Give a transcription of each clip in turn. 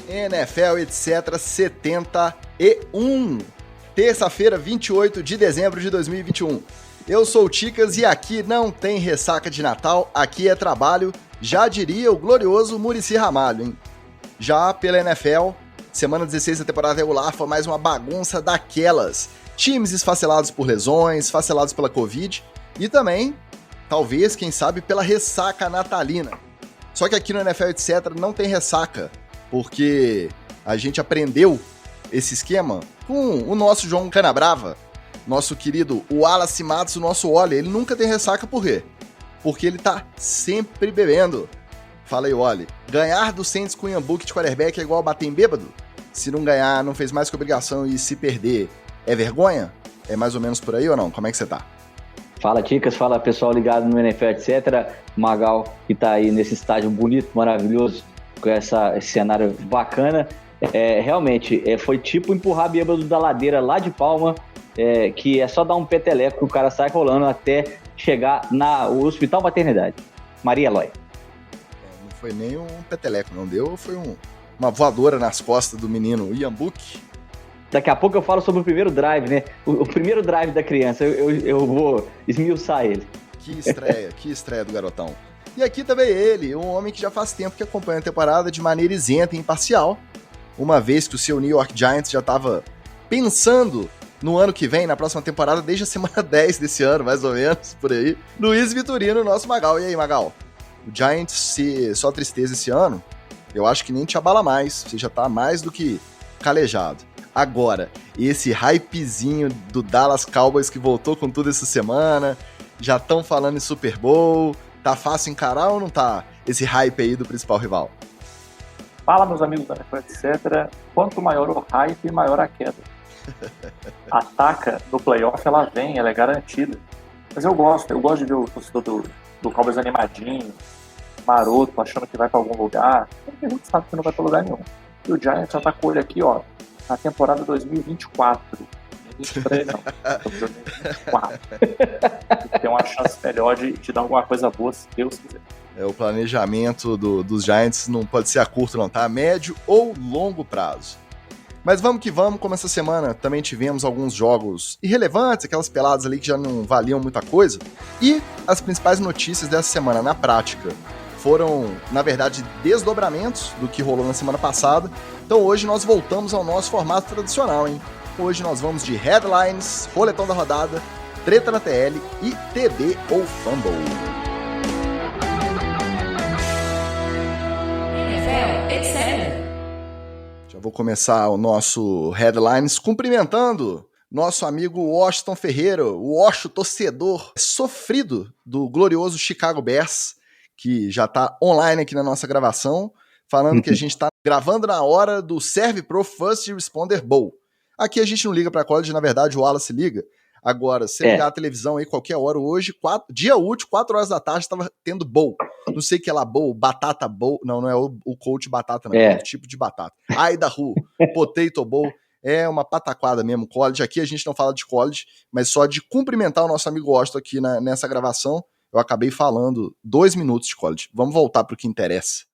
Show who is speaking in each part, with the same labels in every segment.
Speaker 1: NFL, etc. 71. Terça-feira, 28 de dezembro de 2021. Eu sou o Ticas e aqui não tem ressaca de Natal, aqui é trabalho, já diria o glorioso Muricy Ramalho, hein? Já pela NFL, semana 16 da temporada regular foi mais uma bagunça daquelas. Times esfacelados por lesões, esfacelados pela Covid e também, talvez, quem sabe, pela ressaca natalina. Só que aqui no NFL, etc., não tem ressaca, porque a gente aprendeu esse esquema com o nosso João Canabrava, nosso querido Wallace Matos, o nosso Oli. Ele nunca tem ressaca, por quê? Porque ele tá sempre bebendo. Fala aí, Oli. Ganhar do Saints com o Ian Book de quarterback é igual bater em bêbado? Se não ganhar, não fez mais que obrigação, e se perder, é vergonha? É mais ou menos por aí ou não? Como é que você tá?
Speaker 2: Fala, Ticas, fala pessoal ligado no NFL, etc. Magal, que tá aí nesse estádio bonito, maravilhoso, com esse cenário bacana. Realmente, foi tipo empurrar bêbado da ladeira lá de Palma, que é só dar um peteleco que o cara sai rolando até chegar no Hospital Maternidade. Maria Eloy.
Speaker 1: Não foi nem um peteleco, não deu, foi uma voadora nas costas do menino Ian Book.
Speaker 2: Daqui a pouco eu falo sobre o primeiro drive, né? O primeiro drive da criança, eu vou esmiuçar ele.
Speaker 1: Que estreia do garotão. E aqui também ele, um homem que já faz tempo que acompanha a temporada de maneira isenta e imparcial, uma vez que o seu New York Giants já estava pensando no ano que vem, na próxima temporada, desde a semana 10 desse ano, mais ou menos, por aí. Luiz Vitorino, nosso Magal. E aí, Magal? O Giants, se só tristeza esse ano, eu acho que nem te abala mais, você já tá mais do que calejado. Agora, esse hypezinho do Dallas Cowboys que voltou com tudo essa semana, já estão falando em Super Bowl, tá fácil encarar ou não tá esse hype aí do principal rival?
Speaker 3: Fala, meus amigos da NFL, etc. Quanto maior o hype, maior a queda. A taca do playoff, ela vem, ela é garantida. Mas eu gosto de ver o torcedor do Cowboys animadinho, maroto, achando que vai pra algum lugar. Tem muito sabe que não vai pra lugar nenhum. E o Giants já tá com o olho aqui, ó, na temporada 2024. 2023 não, 2024. Tem uma chance melhor de dar alguma coisa boa, se Deus quiser.
Speaker 1: O planejamento dos Giants não pode ser a curto não, tá? A médio ou longo prazo. Mas vamos que vamos, como essa semana também tivemos alguns jogos irrelevantes, aquelas peladas ali que já não valiam muita coisa. E as principais notícias dessa semana, na prática, foram, na verdade, desdobramentos do que rolou na semana passada. Então hoje nós voltamos ao nosso formato tradicional, hein? Hoje nós vamos de headlines, roletão da rodada, treta na TL e TD ou Fumble.
Speaker 4: NFL, etc.
Speaker 1: Já vou começar o nosso headlines cumprimentando nosso amigo Washington Ferreira, o Washington torcedor sofrido do glorioso Chicago Bears, que já está online aqui na nossa gravação, falando que a gente está gravando na hora do Serve Pro First Responder Bowl. Aqui a gente não liga para college, na verdade o Wallace liga. Agora, se ligar a televisão aí qualquer hora hoje, dia útil, 4 horas da tarde, estava tendo bowl. Não sei o que é lá, bowl, batata bowl. Não é o coach batata, não. É outro tipo de batata. Idaho, potato bowl. É uma pataquada mesmo, college. Aqui a gente não fala de college, mas só de cumprimentar o nosso amigo Washington aqui nessa gravação, eu acabei falando 2 minutos de college. Vamos voltar para o que interessa.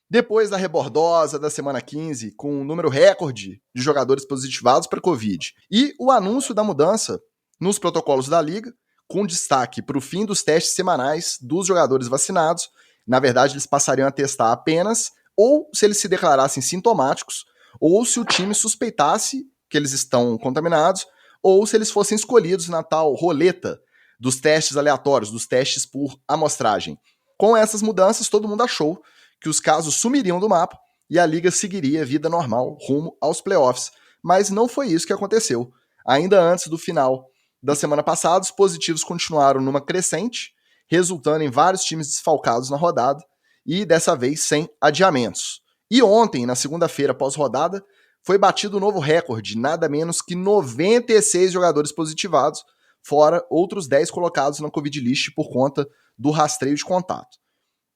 Speaker 1: Depois da rebordosa da semana 15, com um número recorde de jogadores positivados para Covid, e o anúncio da mudança nos protocolos da liga, com destaque para o fim dos testes semanais dos jogadores vacinados. Na verdade, eles passariam a testar apenas, ou se eles se declarassem sintomáticos, ou se o time suspeitasse que eles estão contaminados, ou se eles fossem escolhidos na tal roleta dos testes aleatórios, dos testes por amostragem. Com essas mudanças, todo mundo achou que os casos sumiriam do mapa e a liga seguiria a vida normal rumo aos playoffs. Mas não foi isso que aconteceu. Ainda antes do final da semana passada, os positivos continuaram numa crescente, resultando em vários times desfalcados na rodada e dessa vez sem adiamentos. E ontem, na segunda-feira pós-rodada, foi batido um novo recorde, nada menos que 96 jogadores positivados, fora outros 10 colocados na Covid List por conta do rastreio de contato.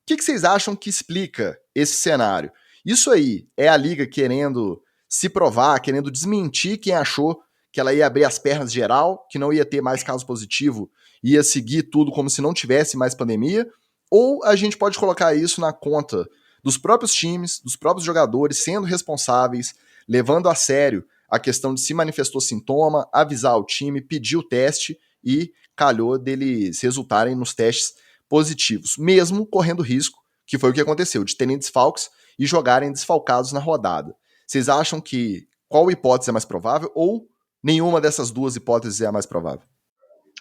Speaker 1: O que vocês acham que explica esse cenário? Isso aí é a liga querendo se provar, querendo desmentir quem achou que ela ia abrir as pernas geral, que não ia ter mais caso positivo, ia seguir tudo como se não tivesse mais pandemia? Ou a gente pode colocar isso na conta dos próprios times, dos próprios jogadores, sendo responsáveis, levando a sério a questão de se manifestou sintoma, avisar o time, pedir o teste e calhou deles resultarem nos testes positivos, mesmo correndo risco, que foi o que aconteceu, de terem desfalques e jogarem desfalcados na rodada. Vocês acham que qual hipótese é mais provável ou nenhuma dessas duas hipóteses é a mais provável?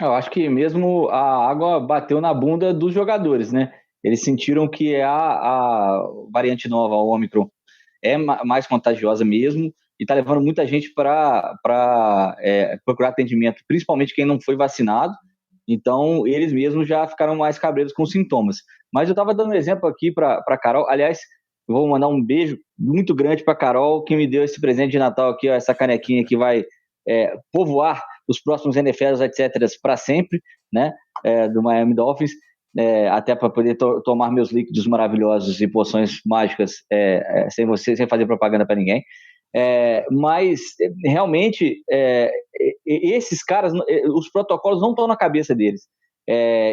Speaker 2: Eu acho que mesmo a água bateu na bunda dos jogadores, né? Eles sentiram que a variante nova, o Omicron, é mais contagiosa mesmo e tá levando muita gente para procurar atendimento, principalmente quem não foi vacinado. Então, eles mesmos já ficaram mais cabreiros com sintomas. Mas eu estava dando um exemplo aqui para Carol. Aliás, eu vou mandar um beijo muito grande para Carol, que me deu esse presente de Natal aqui, ó, essa canequinha que vai povoar os próximos NFLs, etc., para sempre, né? Do Miami Dolphins, até para poder tomar meus líquidos maravilhosos e poções mágicas sem fazer propaganda para ninguém. Mas realmente esses caras, os protocolos não estão na cabeça deles.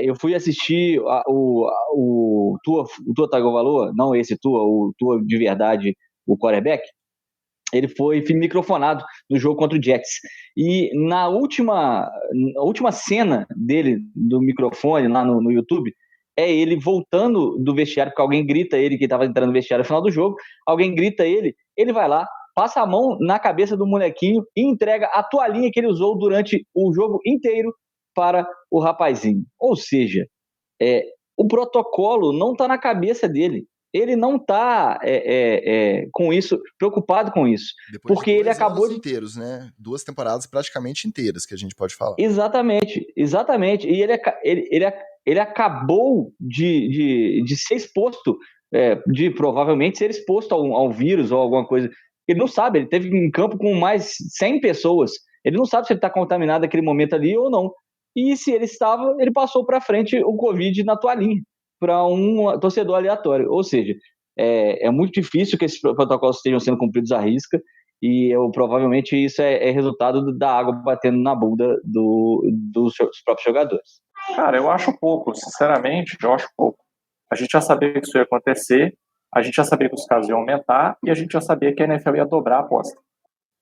Speaker 2: Eu fui assistir o Tua Tagovailoa, não esse Tua, o Tua de verdade, o quarterback. Ele foi microfonado no jogo contra o Jets. E na última cena dele, do microfone, lá no YouTube, é ele voltando do vestiário, porque alguém grita ele, que estava entrando no vestiário no final do jogo, alguém grita ele vai lá, passa a mão na cabeça do molequinho e entrega a toalhinha que ele usou durante o jogo inteiro para o rapazinho. Ou seja, o protocolo não está na cabeça dele. Ele não está com isso, preocupado com isso.
Speaker 1: Depois
Speaker 2: porque
Speaker 1: de 2
Speaker 2: ele acabou
Speaker 1: anos inteiros, né? 2 temporadas praticamente inteiras, que a gente pode falar.
Speaker 2: Exatamente. E ele acabou de ser exposto, de provavelmente ser exposto ao vírus ou alguma coisa. Ele não sabe, ele teve em campo com mais 100 pessoas. Ele não sabe se ele está contaminado naquele momento ali ou não. E se ele estava, ele passou para frente o Covid na toalhinha, para um torcedor aleatório. Ou seja, é muito difícil que esses protocolos estejam sendo cumpridos à risca, e provavelmente isso é resultado da água batendo na bunda dos próprios jogadores.
Speaker 3: Cara, eu acho pouco, sinceramente, eu acho pouco. A gente já sabia que isso ia acontecer, a gente já sabia que os casos iam aumentar e a gente já sabia que a NFL ia dobrar a aposta.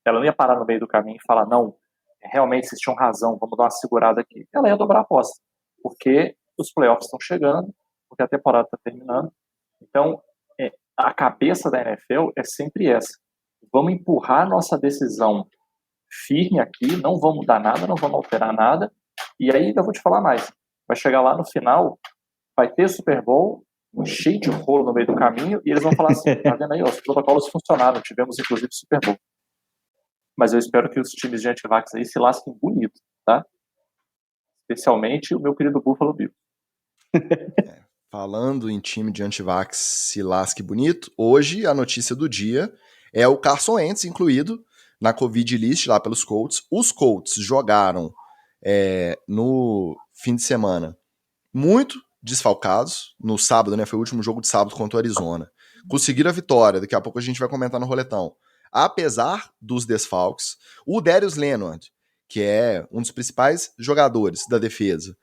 Speaker 3: Ela não ia parar no meio do caminho e falar, não, realmente vocês tinham razão, vamos dar uma segurada aqui. Ela ia dobrar a aposta, porque os playoffs estão chegando, porque a temporada está terminando. Então, a cabeça da NFL é sempre essa. Vamos empurrar nossa decisão firme aqui, não vamos mudar nada, não vamos alterar nada, e aí eu vou te falar mais. Vai chegar lá no final, vai ter Super Bowl, cheio de rolo no meio do caminho, e eles vão falar assim, tá vendo aí, os protocolos funcionaram, tivemos inclusive Super Bowl. Mas eu espero que os times de antivax aí se lasquem bonito, tá? Especialmente o meu querido Buffalo Bills.
Speaker 1: Falando em time de antivax se lasque bonito, hoje a notícia do dia é o Carson Wentz incluído na Covid list lá pelos Colts. Os Colts jogaram no fim de semana muito desfalcados. No sábado, né? Foi o último jogo de sábado contra o Arizona. Conseguiram a vitória, daqui a pouco a gente vai comentar no roletão. Apesar dos desfalques, o Darius Leonard, que é um dos principais jogadores da defesa,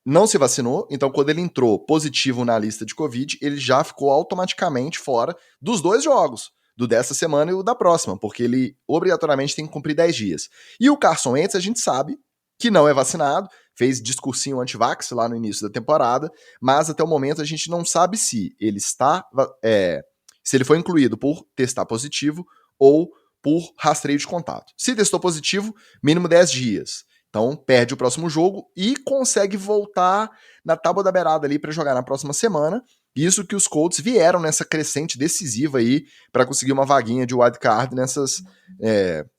Speaker 1: não se vacinou, então quando ele entrou positivo na lista de Covid, ele já ficou automaticamente fora dos 2 jogos, do dessa semana e o da próxima, porque ele obrigatoriamente tem que cumprir 10 dias. E o Carson Wentz, a gente sabe que não é vacinado, fez discursinho anti-vax lá no início da temporada, mas até o momento a gente não sabe se ele está... se ele foi incluído por testar positivo ou por rastreio de contato. Se testou positivo, mínimo 10 dias. Então, perde o próximo jogo e consegue voltar na tábua da beirada ali para jogar na próxima semana. Isso que os Colts vieram nessa crescente decisiva aí para conseguir uma vaguinha de wildcard nessas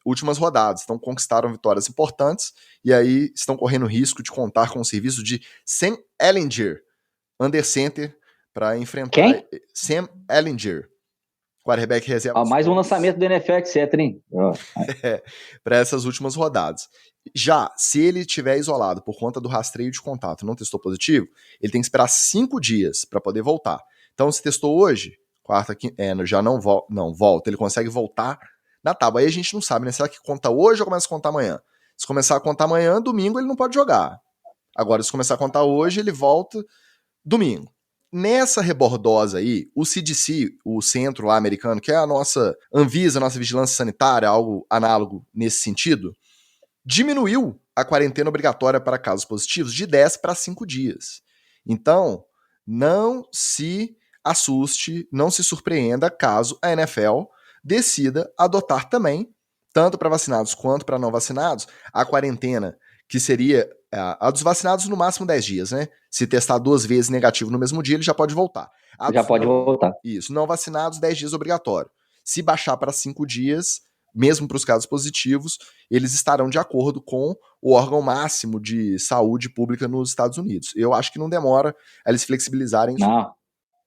Speaker 1: últimas rodadas. Então, conquistaram vitórias importantes e aí estão correndo risco de contar com o serviço de Sam Ehlinger, under center, para enfrentar...
Speaker 2: Quem?
Speaker 1: Sam Ehlinger, quarterback reserva.
Speaker 2: Mais um lançamento do NFL, etc, hein?
Speaker 1: Para essas últimas rodadas. Já, se ele estiver isolado por conta do rastreio de contato, não testou positivo, ele tem que esperar 5 dias para poder voltar. Então, se testou hoje, quarta, já não volta, ele consegue voltar na tábua. Aí a gente não sabe, né? Será que conta hoje ou começa a contar amanhã? Se começar a contar amanhã, domingo ele não pode jogar. Agora, se começar a contar hoje, ele volta domingo. nessa rebordosa aí, o CDC, o centro lá americano, que é a nossa Anvisa, a nossa vigilância sanitária, algo análogo nesse sentido, diminuiu a quarentena obrigatória para casos positivos de 10 para 5 dias. Então, não se assuste, não se surpreenda caso a NFL decida adotar também, tanto para vacinados quanto para não vacinados, a quarentena, que seria a dos vacinados no máximo 10 dias, né? Se testar 2 vezes negativo no mesmo dia, ele já pode voltar.
Speaker 2: Já pode voltar.
Speaker 1: Isso, não vacinados, 10 dias obrigatório. Se baixar para 5 dias, mesmo para os casos positivos, eles estarão de acordo com o órgão máximo de saúde pública nos Estados Unidos. Eu acho que não demora a eles flexibilizarem isso.
Speaker 2: Não,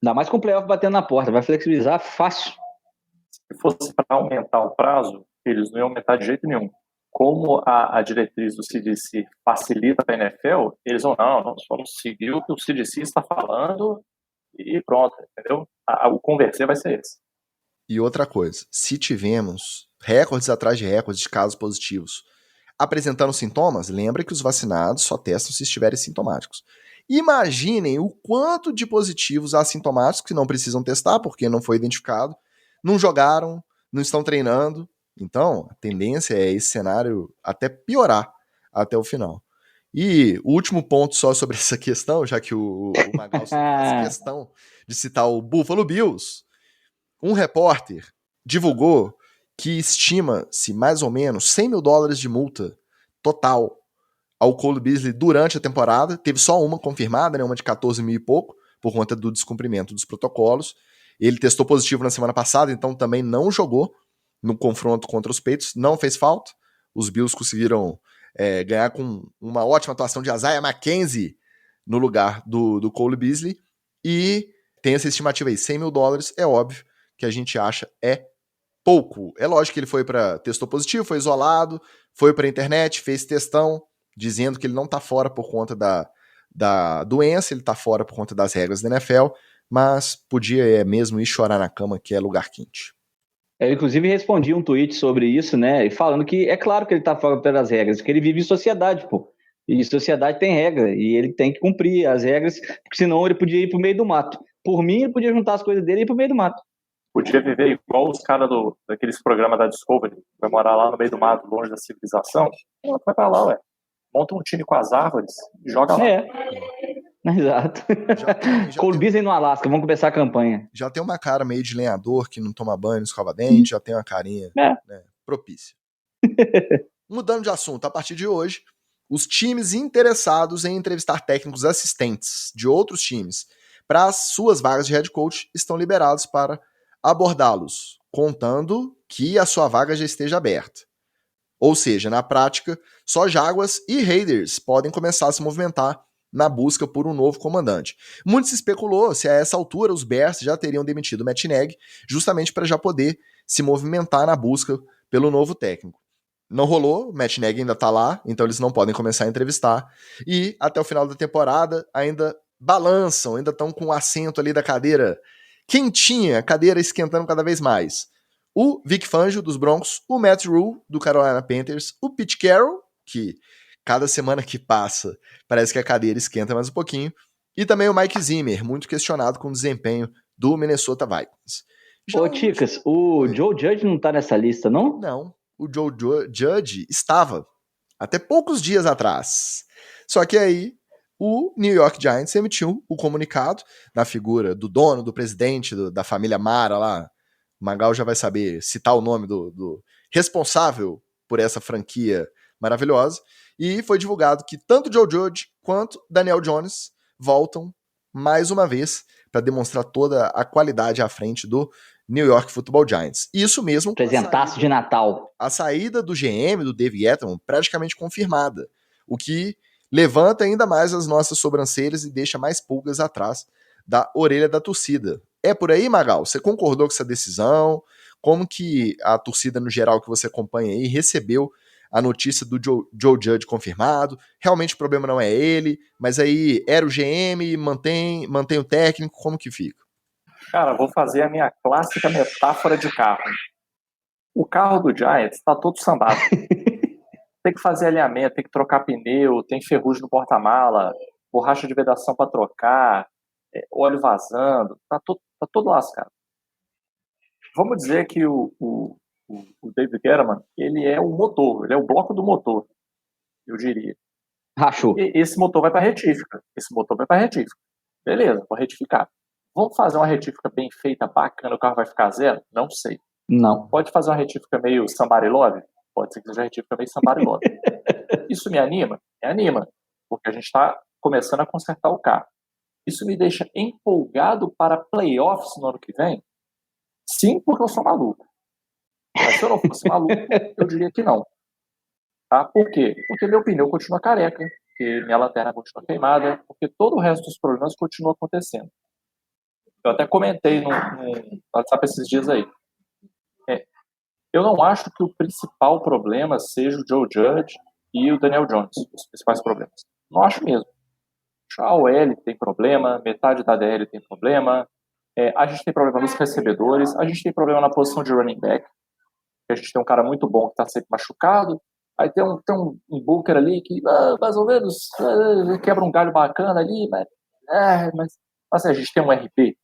Speaker 2: ainda mais com o playoff batendo na porta, vai flexibilizar fácil.
Speaker 3: Se fosse para aumentar o prazo, eles não iam aumentar de jeito nenhum. Como a diretriz do CDC facilita para a NFL, eles vão, não, nós vamos seguir o que o CDC está falando e pronto, entendeu? O converter vai ser esse.
Speaker 1: E outra coisa, se tivemos recordes atrás de recordes de casos positivos apresentando sintomas, lembra que os vacinados só testam se estiverem sintomáticos. Imaginem o quanto de positivos assintomáticos que não precisam testar porque não foi identificado, não jogaram, não estão treinando. Então, a tendência é esse cenário até piorar até o final. E o último ponto só sobre essa questão, já que o Magal faz questão de citar o Buffalo Bills, um repórter divulgou que estima-se mais ou menos $100 mil de multa total ao Cole Beasley durante a temporada. Teve só uma confirmada, né, uma de 14 mil e pouco, por conta do descumprimento dos protocolos. Ele testou positivo na semana passada, então também não jogou no confronto contra os Patriots, não fez falta. Os Bills conseguiram ganhar com uma ótima atuação de Isaiah McKenzie no lugar do Cole Beasley, e tem essa estimativa aí, $100 mil, é óbvio que a gente acha é pouco. É lógico que ele testou positivo, foi isolado, foi pra internet, fez testão, dizendo que ele não tá fora por conta da doença, ele tá fora por conta das regras da NFL, mas podia mesmo ir chorar na cama, que é lugar quente.
Speaker 2: Eu, inclusive, respondi um tweet sobre isso, né? E falando que é claro que ele tá fora pelas regras, porque ele vive em sociedade, pô. E sociedade tem regra, e ele tem que cumprir as regras, porque senão ele podia ir pro meio do mato. Por mim, ele podia juntar as coisas dele e ir pro meio do mato.
Speaker 3: Podia viver igual os caras daqueles programas da Discovery, vai morar lá no meio do mato, longe da civilização. Vai pra lá, ué. Monta um time com as árvores e joga lá.
Speaker 2: Exato. Cole Beasley no Alasca, vamos começar a campanha.
Speaker 1: Já tem uma cara meio de lenhador que não toma banho, não escova dente, já tem uma carinha né, propícia. Mudando de assunto, a partir de hoje, os times interessados em entrevistar técnicos assistentes de outros times para as suas vagas de head coach estão liberados para abordá-los, contando que a sua vaga já esteja aberta. Ou seja, na prática, só Jaguars e Raiders podem começar a se movimentar na busca por um novo comandante. Muito se especulou se a essa altura os Bears já teriam demitido o Matt Nagy, justamente para já poder se movimentar na busca pelo novo técnico. Não rolou, o Matt Nagy ainda tá lá, então eles não podem começar a entrevistar, e até o final da temporada ainda balançam, ainda estão com o assento ali da cadeira quentinha, a cadeira esquentando cada vez mais. O Vic Fangio, dos Broncos, o Matt Rhule, do Carolina Panthers, o Pete Carroll, que cada semana que passa parece que a cadeira esquenta mais um pouquinho, e também o Mike Zimmer, muito questionado com o desempenho do Minnesota Vikings.
Speaker 2: Ô, Ticas, o Joe Judge não tá nessa lista, não?
Speaker 1: Não, o Joe Judge estava até poucos dias atrás. Só que aí o New York Giants emitiu o comunicado na figura do dono, do presidente, da família Mara lá. O Magal já vai saber citar o nome do responsável por essa franquia maravilhosa. E foi divulgado que tanto Joe Judge quanto Daniel Jones voltam mais uma vez para demonstrar toda a qualidade à frente do New York Football Giants. Isso mesmo.
Speaker 2: Presentaço de Natal.
Speaker 1: A saída do GM, do Dave Gettleman, praticamente confirmada. O que levanta ainda mais as nossas sobrancelhas e deixa mais pulgas atrás da orelha da torcida. É por aí, Magal? Você concordou com essa decisão? Como que a torcida, no geral, que você acompanha aí, recebeu a notícia do Joe Judge confirmado? Realmente o problema não é ele, mas aí era o GM, mantém o técnico, como que fica?
Speaker 3: Cara, vou fazer a minha clássica metáfora de carro. O carro do Giants tá todo sambado. Tem que fazer alinhamento, tem que trocar pneu, tem ferrugem no porta-mala, borracha de vedação para trocar, óleo vazando, tá todo lascado. Vamos dizer que o David Guerrero, ele é o motor, ele é o bloco do motor, eu diria.
Speaker 2: Rachou.
Speaker 3: E esse motor vai para retífica. Beleza, vou retificar. Vamos fazer uma retífica bem feita, bacana, o carro vai ficar zero? Não sei.
Speaker 2: Não.
Speaker 3: Pode fazer uma retífica meio somebody love? Pode ser que seja uma retífica meio somebody love. Isso me anima? Me anima. Porque a gente está começando a consertar o carro. Isso me deixa empolgado para playoffs no ano que vem? Sim, porque eu sou maluco. Mas se eu não fosse maluco, eu diria que não. Tá? Por quê? Porque meu pneu continua careca, porque minha lanterna continua queimada, porque todo o resto dos problemas continua acontecendo. Eu até comentei no WhatsApp esses dias aí. Eu não acho que o principal problema seja o Joe Judge e o Daniel Jones, os principais problemas. Não acho mesmo. A OL tem problema, metade da DL tem problema, a gente tem problema nos recebedores, a gente tem problema na posição de running back, a gente tem um cara muito bom que está sempre machucado, aí tem um Booker ali que mais ou menos quebra um galho bacana ali, mas assim, a gente tem um RP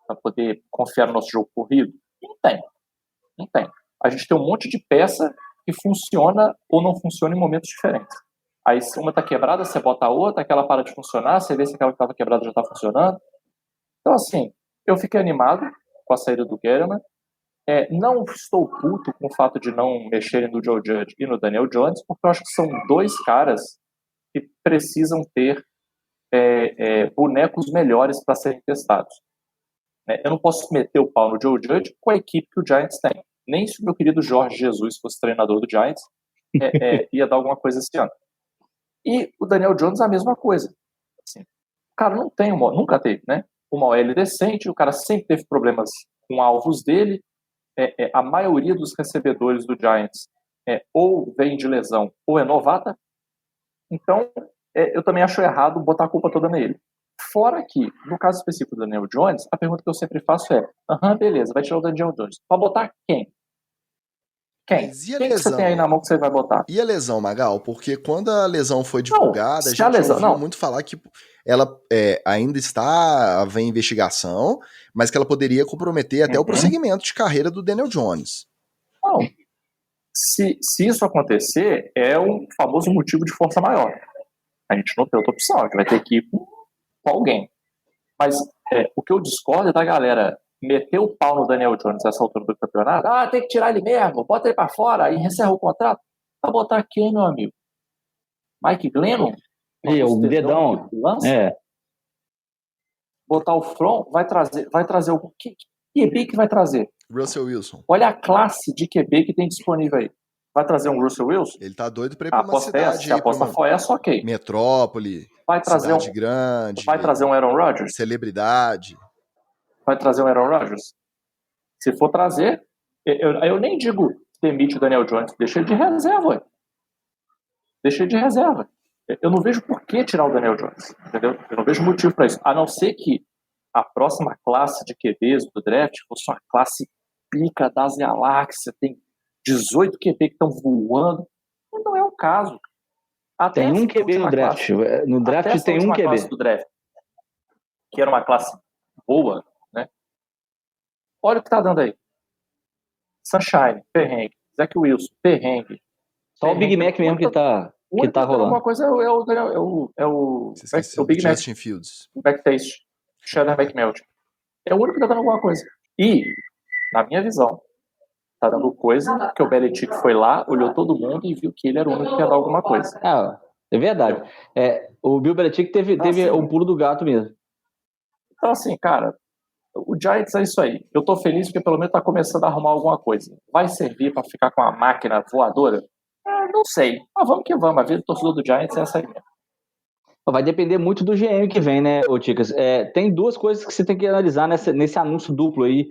Speaker 3: para poder confiar no nosso jogo corrido? Não tem. A gente tem um monte de peça que funciona ou não funciona em momentos diferentes. Aí se uma está quebrada, você bota a outra, aquela para de funcionar, você vê se aquela que estava quebrada já está funcionando. Então, assim, eu fiquei animado com a saída do Guerrero. Não estou puto com o fato de não mexerem no Joe Judge e no Daniel Jones, porque eu acho que são dois caras que precisam ter bonecos melhores para serem testados. Eu não posso meter o pau no Joe Judge com a equipe que o Giants tem. Nem se o meu querido Jorge Jesus fosse treinador do Giants, ia dar alguma coisa esse ano. E o Daniel Jones a mesma coisa. Assim, o cara não tem nunca teve, né? Uma OL decente, o cara sempre teve problemas com alvos dele. A maioria dos recebedores do Giants ou vem de lesão ou é novata. Então, eu também acho errado botar a culpa toda nele. Fora que, no caso específico do Daniel Jones, a pergunta que eu sempre faço é: beleza, vai tirar o Daniel Jones. Pra botar quem? Quem?
Speaker 1: Mas e a
Speaker 3: Quem que
Speaker 1: lesão?
Speaker 3: você tem aí na mão que você vai botar?
Speaker 1: E a lesão, Magal? Porque quando a lesão foi divulgada, a gente ouviu muito falar que ela ainda está em investigação, mas que ela poderia comprometer até o prosseguimento de carreira do Daniel Jones.
Speaker 3: Não. Se isso acontecer, é um famoso motivo de força maior. A gente não tem outra opção, a gente vai ter que ir com alguém. Mas o que eu discordo é da galera meter o pau no Daniel Jones nessa altura do campeonato. Tem que tirar ele mesmo, bota ele pra fora e encerra o contrato. Vai botar quem, meu amigo? Mike Glennon?
Speaker 2: O dedão.
Speaker 3: Botar o From, vai trazer o QB que vai trazer?
Speaker 1: Russell Wilson.
Speaker 3: Olha a classe de QB que tem disponível aí. Vai trazer um Russell Wilson?
Speaker 1: Ele tá doido pra ir pra uma cidade.
Speaker 3: Se a aposta for essa, ok.
Speaker 1: Metrópole,
Speaker 3: vai trazer
Speaker 1: cidade grande.
Speaker 3: Vai trazer um Aaron Rodgers?
Speaker 1: Celebridade.
Speaker 3: Vai trazer um Aaron Rodgers? Se for trazer, eu nem digo demite o Daniel Jones, deixa ele de reserva. Eu não vejo por que tirar o Daniel Jones, entendeu? Eu não vejo motivo para isso. A não ser que a próxima classe de QBs do draft fosse uma classe pica das galáxias, tem 18 QB que estão voando. Mas não é o caso.
Speaker 2: Até tem um QB no draft. No draft tem um QB.
Speaker 3: Classe do draft, que era uma classe boa, né? Olha o que tá dando aí. Sunshine, perrengue. Zach Wilson, perrengue.
Speaker 2: Só o Big Mac mesmo que tá rolando.
Speaker 3: Alguma coisa é o Big Mac.
Speaker 1: Justin Fields.
Speaker 3: O Backtaste. Cheddar McMelt. É o único que tá dando alguma coisa. E, na minha visão, tá dando coisa que o Belichick foi lá, olhou todo mundo e viu que ele era o único que ia dar alguma coisa.
Speaker 2: É verdade. O Bill Belichick teve o pulo do gato mesmo.
Speaker 3: Então, assim, cara, o Giants é isso aí. Eu tô feliz porque pelo menos tá começando a arrumar alguma coisa. Vai servir pra ficar com a máquina voadora? Não sei. Mas vamos que vamos. A vida do torcedor do Giants é essa aí mesmo.
Speaker 2: Vai depender muito do GM que vem, né, ô Ticas? Tem duas coisas que você tem que analisar nesse anúncio duplo aí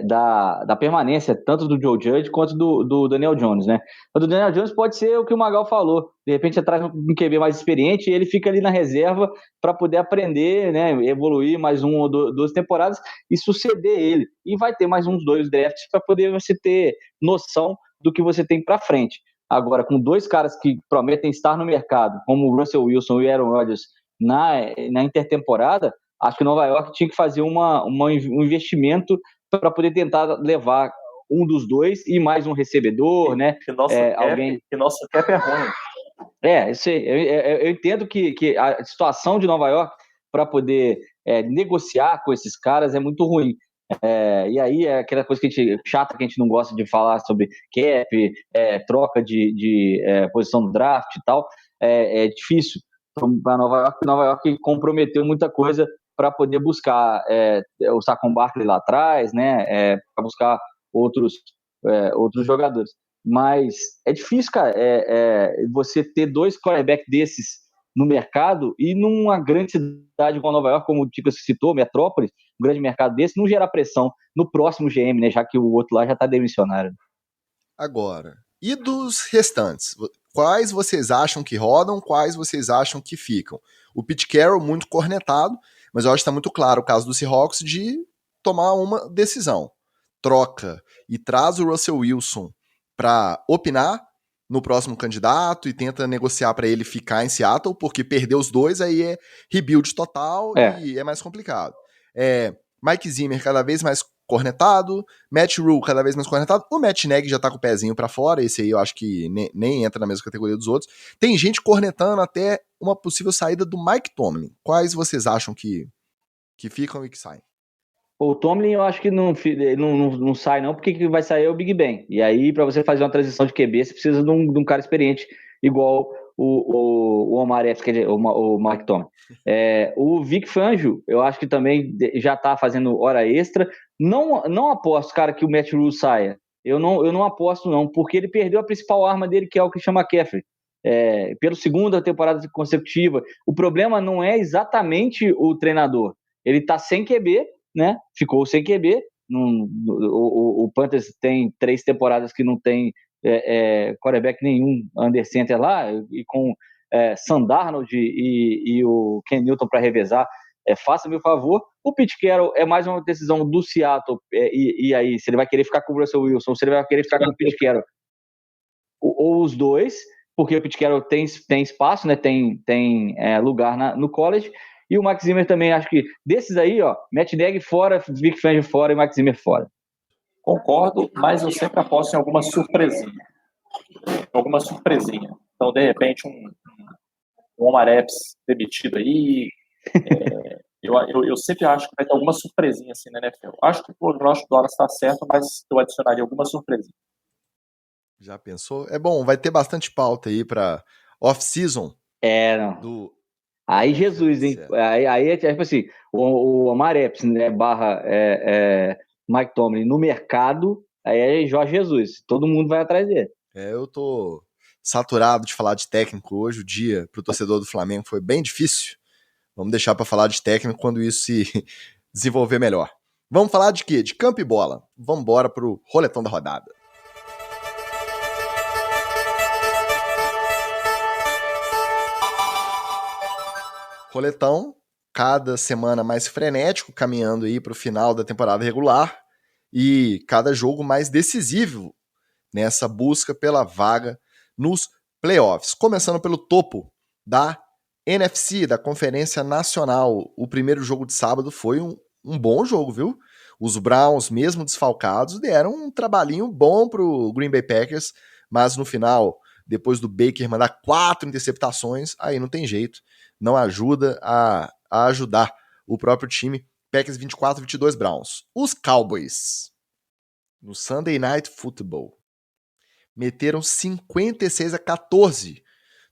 Speaker 2: da permanência, tanto do Joe Judge quanto do Daniel Jones, né? O do Daniel Jones pode ser o que o Magal falou. De repente você traz um QB mais experiente e ele fica ali na reserva para poder aprender, né, evoluir mais uma ou duas temporadas e suceder ele. E vai ter mais uns 2 drafts para poder você ter noção do que você tem para frente. Agora, com 2 caras que prometem estar no mercado, como o Russell Wilson e o Aaron Rodgers, na intertemporada, acho que Nova York tinha que fazer um investimento para poder tentar levar um dos dois e mais um recebedor, né?
Speaker 3: Que nosso cap é ruim.
Speaker 2: Eu entendo que a situação de Nova York para poder negociar com esses caras é muito ruim. E aí é aquela coisa chata que a gente não gosta de falar sobre cap, troca de posição do draft e tal. É difícil para Nova York comprometeu muita coisa para poder buscar o Saquon Barkley lá atrás, né? Para buscar outros jogadores. Mas é difícil, cara, você ter 2 quarterbacks desses no mercado e numa grande cidade como Nova York, como o Tico citou, Metrópolis, um grande mercado desse, não gerar pressão no próximo GM, né? Já que o outro lá já está demissionário.
Speaker 1: Agora, e dos restantes? Quais vocês acham que rodam, quais vocês acham que ficam? O Pete Carroll muito cornetado, mas eu acho que está muito claro o caso do Seahawks de tomar uma decisão. Troca e traz o Russell Wilson para opinar no próximo candidato e tenta negociar para ele ficar em Seattle, porque perder os dois aí é rebuild total e é mais complicado. Mike Zimmer cada vez mais cornetado, Matt Rhule cada vez mais cornetado, o Matt Nagy já tá com o pezinho para fora, esse aí eu acho que nem entra na mesma categoria dos outros. Tem gente cornetando até uma possível saída do Mike Tomlin. Quais vocês acham que ficam e que saem?
Speaker 2: O Tomlin eu acho que não sai não, porque que vai sair é o Big Ben. E aí, para você fazer uma transição de QB, você precisa de um cara experiente, igual o Omar Epps, o Mike Tomlin. O Vic Fangio, eu acho que também já tá fazendo hora extra. Não aposto, cara, que o Matt Rhule saia. Eu não aposto não, porque ele perdeu a principal arma dele, que é o Christian McCaffrey. Pela segunda temporada consecutiva. O problema não é exatamente o treinador. Ele tá sem QB, né? Ficou sem QB. O Panthers tem 3 temporadas que não tem quarterback nenhum under center lá, e com Sam Darnold e o Ken Newton para revezar. Faça-me o favor. O Pete Carroll é mais uma decisão do Seattle, e aí, se ele vai querer ficar com o Russell Wilson, se ele vai querer ficar com o Pete Carroll, ou os dois, porque o Pete Carroll tem espaço, né? Tem lugar no college. E o Mike Zimmer também, acho que desses aí, ó, Matt Nagy fora, Vic Fangio fora e Mike Zimmer fora.
Speaker 3: Concordo, mas eu sempre aposto em alguma surpresinha. Então, de repente, um Omar Epps demitido aí. Eu sempre acho que vai ter alguma surpresinha assim na NFL. Acho que o prognóstico do Horas está certo, mas eu adicionaria alguma surpresinha.
Speaker 1: Já pensou? É bom, vai ter bastante pauta aí para off-season.
Speaker 2: Não. Aí Jesus, hein? Aí é tipo assim, o Omar Epps, né, barra Mike Tomlin no mercado, aí é Jorge Jesus. Todo mundo vai atrás dele.
Speaker 1: Eu tô saturado de falar de técnico hoje. O dia pro torcedor do Flamengo foi bem difícil. Vamos deixar para falar de técnico quando isso se desenvolver melhor. Vamos falar de quê? De campo e bola. Vamos embora pro roletão da rodada. Roletão, cada semana mais frenético, caminhando aí para o final da temporada regular e cada jogo mais decisivo nessa busca pela vaga nos playoffs. Começando pelo topo da NFC, da Conferência Nacional. O primeiro jogo de sábado foi um bom jogo, viu? Os Browns, mesmo desfalcados, deram um trabalhinho bom pro Green Bay Packers, mas no final, depois do Baker mandar 4 interceptações, aí não tem jeito. Não ajuda a ajudar o próprio time. Packers 24-22 Browns. Os Cowboys, no Sunday Night Football, meteram 56-14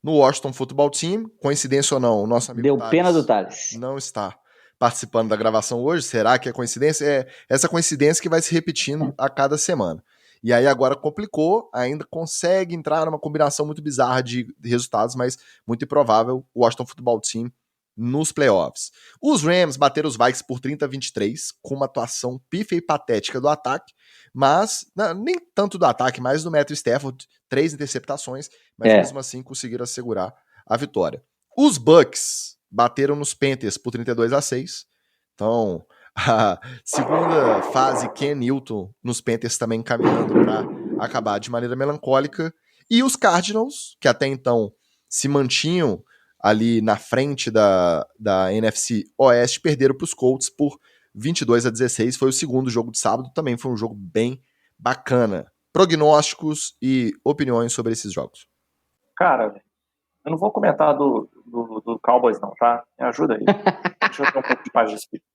Speaker 1: no Washington Football Team. Coincidência ou não, o nosso amigo
Speaker 2: deu
Speaker 1: Thales
Speaker 2: pena do Thales.
Speaker 1: Não está participando da gravação hoje. Será que é coincidência? É essa coincidência que vai se repetindo a cada semana. E aí agora complicou, ainda consegue entrar numa combinação muito bizarra de resultados, mas muito improvável o Washington Football Team nos playoffs. Os Rams bateram os Vikings por 30-23, com uma atuação pífia e patética do ataque, mas nem tanto do ataque, mas do Matthew Stafford, 3 interceptações, mas mesmo assim conseguiram assegurar a vitória. Os Bucks bateram nos Panthers por 32-6, então a segunda fase, Ken Newton nos Panthers também caminhando para acabar de maneira melancólica. E os Cardinals, que até então se mantinham ali na frente da NFC Oeste, perderam para os Colts por 22-16. Foi o segundo jogo de sábado, também foi um jogo bem bacana. Prognósticos e opiniões sobre esses jogos.
Speaker 3: Cara, eu não vou comentar do Cowboys não, tá? Me ajuda aí. Deixa eu ter um pouco de paz de espírito.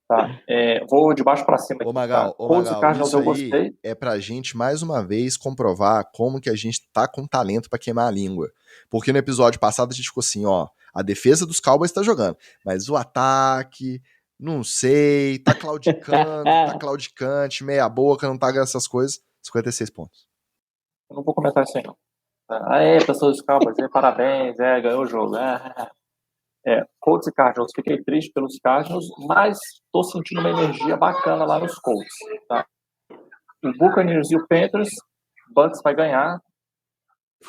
Speaker 3: Tá, vou de baixo pra cima.
Speaker 1: Ô Magal, isso aí é pra gente, mais uma vez, comprovar como que a gente tá com talento pra queimar a língua. Porque no episódio passado a gente ficou assim, ó, a defesa dos Cowboys tá jogando, mas o ataque, não sei, tá claudicante, meia boca, não tá essas coisas, 56 pontos.
Speaker 3: Eu não vou comentar isso aí não. Pessoas dos Cowboys, parabéns, ganhou o jogo. Colts e Cardinals, fiquei triste pelos Cardinals, mas tô sentindo uma energia bacana lá nos Colts, tá? O Buccaneers e o Panthers, Bucks vai ganhar,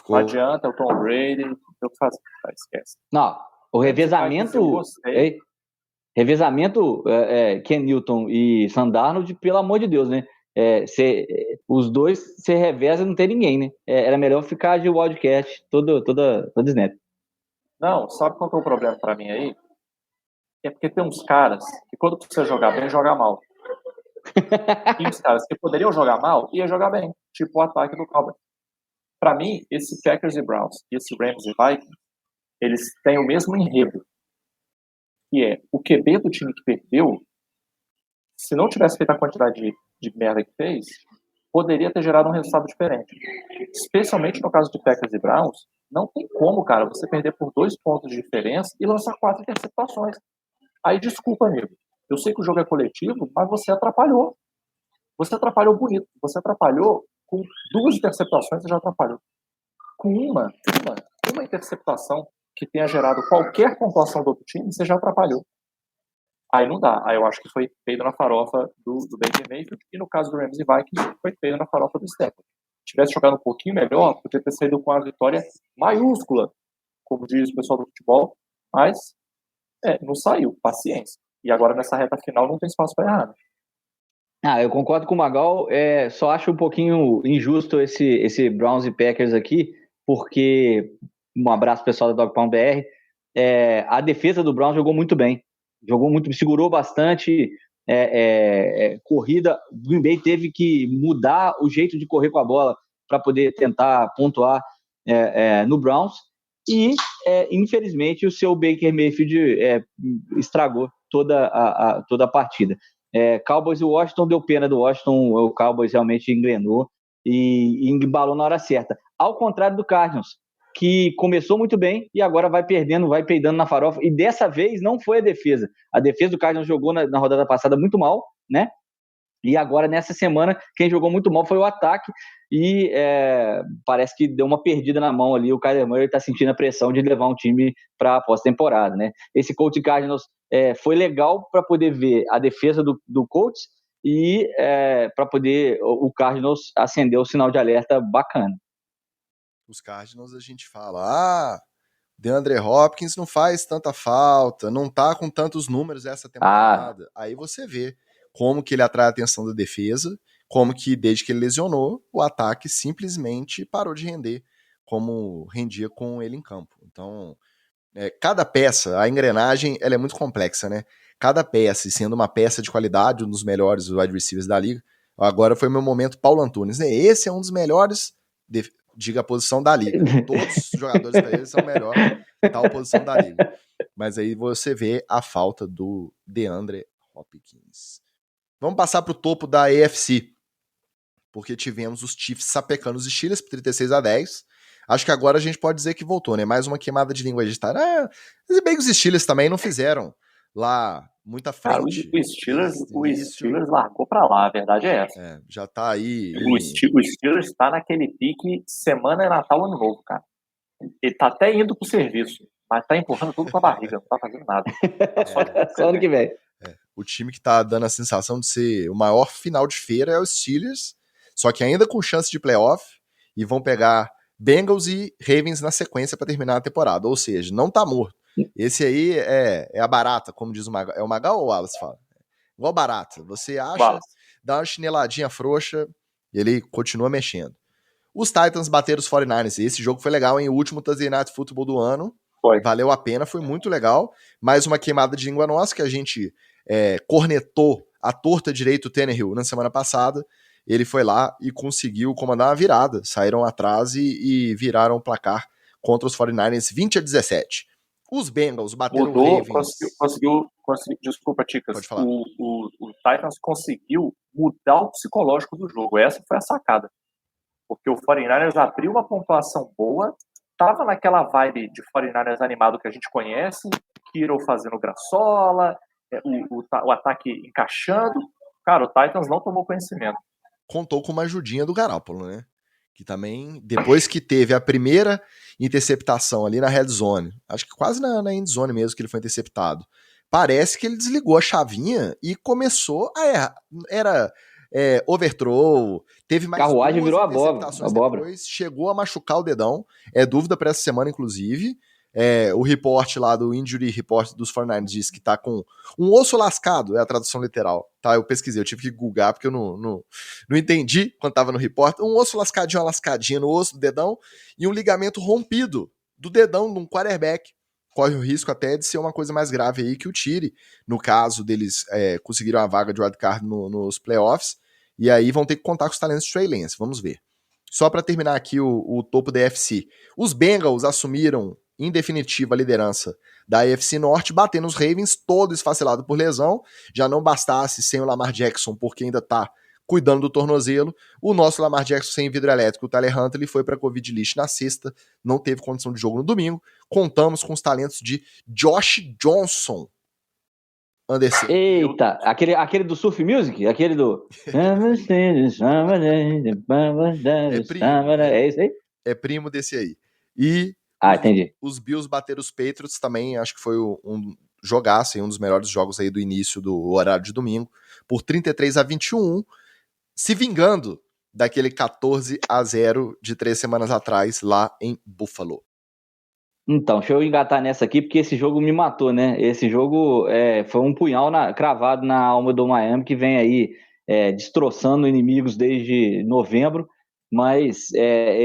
Speaker 3: não adianta, o Tom Brady, não tem o que fazer, tá? Esquece.
Speaker 2: Não, o revezamento, Ken Newton e Sam Darnold, pelo amor de Deus, né? Os dois se revezam e não tem ninguém, né? Era melhor ficar de wildcat todo snap.
Speaker 3: Não, sabe qual que é o problema pra mim aí? É porque tem uns caras que quando você jogar bem, joga mal. E os caras que poderiam jogar mal, ia jogar bem. Tipo o ataque do Cowboys. Pra mim, esse Packers e Browns e esse Rams e Vikings, eles têm o mesmo enredo. Que é, o QB do time que perdeu, se não tivesse feito a quantidade de merda que fez, poderia ter gerado um resultado diferente. Especialmente no caso de Packers e Browns, não tem como, cara, você perder por 2 pontos de diferença e lançar 4 interceptações. Aí, desculpa, amigo. Eu sei que o jogo é coletivo, mas você atrapalhou. Você atrapalhou bonito. Você atrapalhou com 2 interceptações, você já atrapalhou. Com uma interceptação que tenha gerado qualquer pontuação do outro time, você já atrapalhou. Aí não dá. Aí eu acho que foi peido na farofa do Baker Mayfield, e no caso do Rams e Vikings, foi peido na farofa do Stafford. Se tivesse jogado um pouquinho melhor, poderia ter saído com a vitória maiúscula, como diz o pessoal do futebol, mas não saiu, paciência. E agora nessa reta final não tem espaço para errar.
Speaker 2: Eu concordo com o Magal, só acho um pouquinho injusto esse Browns e Packers aqui, porque, um abraço pessoal da Dog Pound BR, a defesa do Browns jogou muito bem, segurou bastante corrida. O Green Bay teve que mudar o jeito de correr com a bola para poder tentar pontuar no Browns, e infelizmente o seu Baker Mayfield estragou toda a partida. Cowboys e Washington, deu pena do Washington, o Cowboys realmente engrenou e embalou na hora certa, ao contrário do Cardinals, que começou muito bem e agora vai perdendo, vai peidando na farofa, e dessa vez não foi a defesa do Cardinals jogou na rodada passada muito mal, né? E agora, nessa semana, quem jogou muito mal foi o ataque, e parece que deu uma perdida na mão ali. O Kyler Murray está sentindo a pressão de levar um time para a pós-temporada, né? Esse Colts e Cardinals foi legal para poder ver a defesa do Colts e para poder o Cardinals acender o sinal de alerta bacana.
Speaker 1: Os Cardinals a gente fala, DeAndre Hopkins não faz tanta falta, não tá com tantos números essa temporada. Aí você vê como que ele atrai a atenção da defesa, como que desde que ele lesionou, o ataque simplesmente parou de render como rendia com ele em campo. Então, cada peça, a engrenagem, ela é muito complexa, né? Cada peça, sendo uma peça de qualidade, um dos melhores wide receivers da liga, agora foi meu momento Paulo Antunes, né? Esse é um dos melhores, diga a posição da liga. Todos os jogadores para ele são melhores em tal posição da liga. Mas aí você vê a falta do DeAndre Hopkins. Vamos passar para o topo da AFC, porque tivemos os Chiefs sapecando os Steelers por 36-10. Acho que agora a gente pode dizer que voltou, né? Mais uma queimada de língua de estar. Se bem que os Steelers também não fizeram lá muita frente.
Speaker 3: Cara, o Steelers largou para lá, a verdade é essa.
Speaker 1: Já tá aí.
Speaker 3: O Steelers está naquele pique semana é Natal, Ano Novo, cara. Ele tá até indo pro serviço, mas tá empurrando tudo com a barriga, não tá fazendo nada.
Speaker 2: Só ano que vem.
Speaker 1: O time que tá dando a sensação de ser o maior final de feira é os Steelers, só que ainda com chance de playoff, e vão pegar Bengals e Ravens na sequência para terminar a temporada. Ou seja, não tá morto. Esse aí é a barata, como diz o Magal. É o Magal ou o Wallace fala? Igual barata. Você acha, dá uma chineladinha frouxa e ele continua mexendo. Os Titans bateram os 49ers. Esse jogo foi legal, hein? O último Thursday Night Football do ano. Valeu a pena, foi muito legal. Mais uma queimada de língua nossa, que a gente cornetou a torta direito o Tannehill na semana passada. Ele foi lá e conseguiu comandar uma virada. Saíram atrás e viraram o placar contra os 49ers 20-17. Os Bengals bateram o Ravens.
Speaker 3: Conseguiu. Desculpa, Ticas.
Speaker 1: Pode falar.
Speaker 3: O Titans conseguiu mudar o psicológico do jogo. Essa foi a sacada. Porque o 49ers abriu uma pontuação boa, tava naquela vibe de 49ers animado que a gente conhece, Kiro fazendo graçola, o ataque encaixando. Cara, o Titans não tomou conhecimento.
Speaker 1: Contou com uma ajudinha do Garoppolo, né? Que também, depois que teve a primeira interceptação ali na red zone, acho que quase na end zone mesmo que ele foi interceptado, parece que ele desligou a chavinha e começou a errar. Era overthrow, teve mais
Speaker 2: carruagem virou
Speaker 1: interceptações depois, chegou a machucar o dedão, dúvida para essa semana inclusive. O report lá do Injury Report dos 49ers diz que tá com um osso lascado, é a tradução literal, tá? Eu pesquisei, eu tive que googar porque eu não entendi quando tava no report. Um osso lascadinho, uma lascadinha no osso do dedão e um ligamento rompido do dedão de um quarterback. Corre o risco até de ser uma coisa mais grave aí que o tire, no caso deles conseguiram a vaga de wildcard nos playoffs, e aí vão ter que contar com os talentos de Trey Lance, vamos ver. Só para terminar aqui o topo da AFC. Os Bengals assumiram em definitiva a liderança da AFC Norte, batendo os Ravens, todo esfacelado por lesão. Já não bastasse sem o Lamar Jackson, porque ainda tá cuidando do tornozelo. O nosso Lamar Jackson sem vidro elétrico, o Tyler Huntley, foi para Covid list na sexta, não teve condição de jogo no domingo. Contamos com os talentos de Josh Johnson. Anderson.
Speaker 2: Eita, aquele do Surf Music? Aquele do... É isso aí?
Speaker 1: É primo desse aí. E
Speaker 2: entendi.
Speaker 1: Os Bills bateram os Patriots também, acho que foi um jogaço, um dos melhores jogos aí do início do horário de domingo, por 33-21, se vingando daquele 14-0 de 3 semanas atrás lá em Buffalo.
Speaker 2: Então, deixa eu engatar nessa aqui, porque esse jogo me matou, né? Esse jogo foi um punhal cravado na alma do Miami, que vem aí destroçando inimigos desde novembro, mas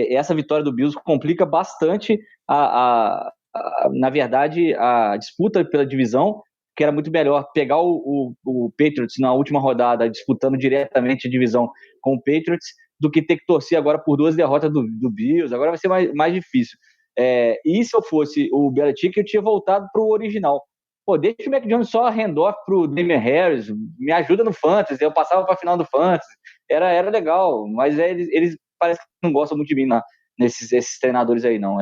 Speaker 2: essa vitória do Bills complica bastante, na verdade, a disputa pela divisão, que era muito melhor pegar o Patriots na última rodada, disputando diretamente a divisão com o Patriots, do que ter que torcer agora por 2 derrotas do Bills. Agora vai ser mais difícil. E se eu fosse o Belichick, eu tinha voltado pro original. Pô, deixa o Mac Jones só handoff pro Damian Harris, me ajuda no Fantasy, eu passava pra final do Fantasy, era legal, mas eles parece que não gostam muito de mim esses treinadores aí, não.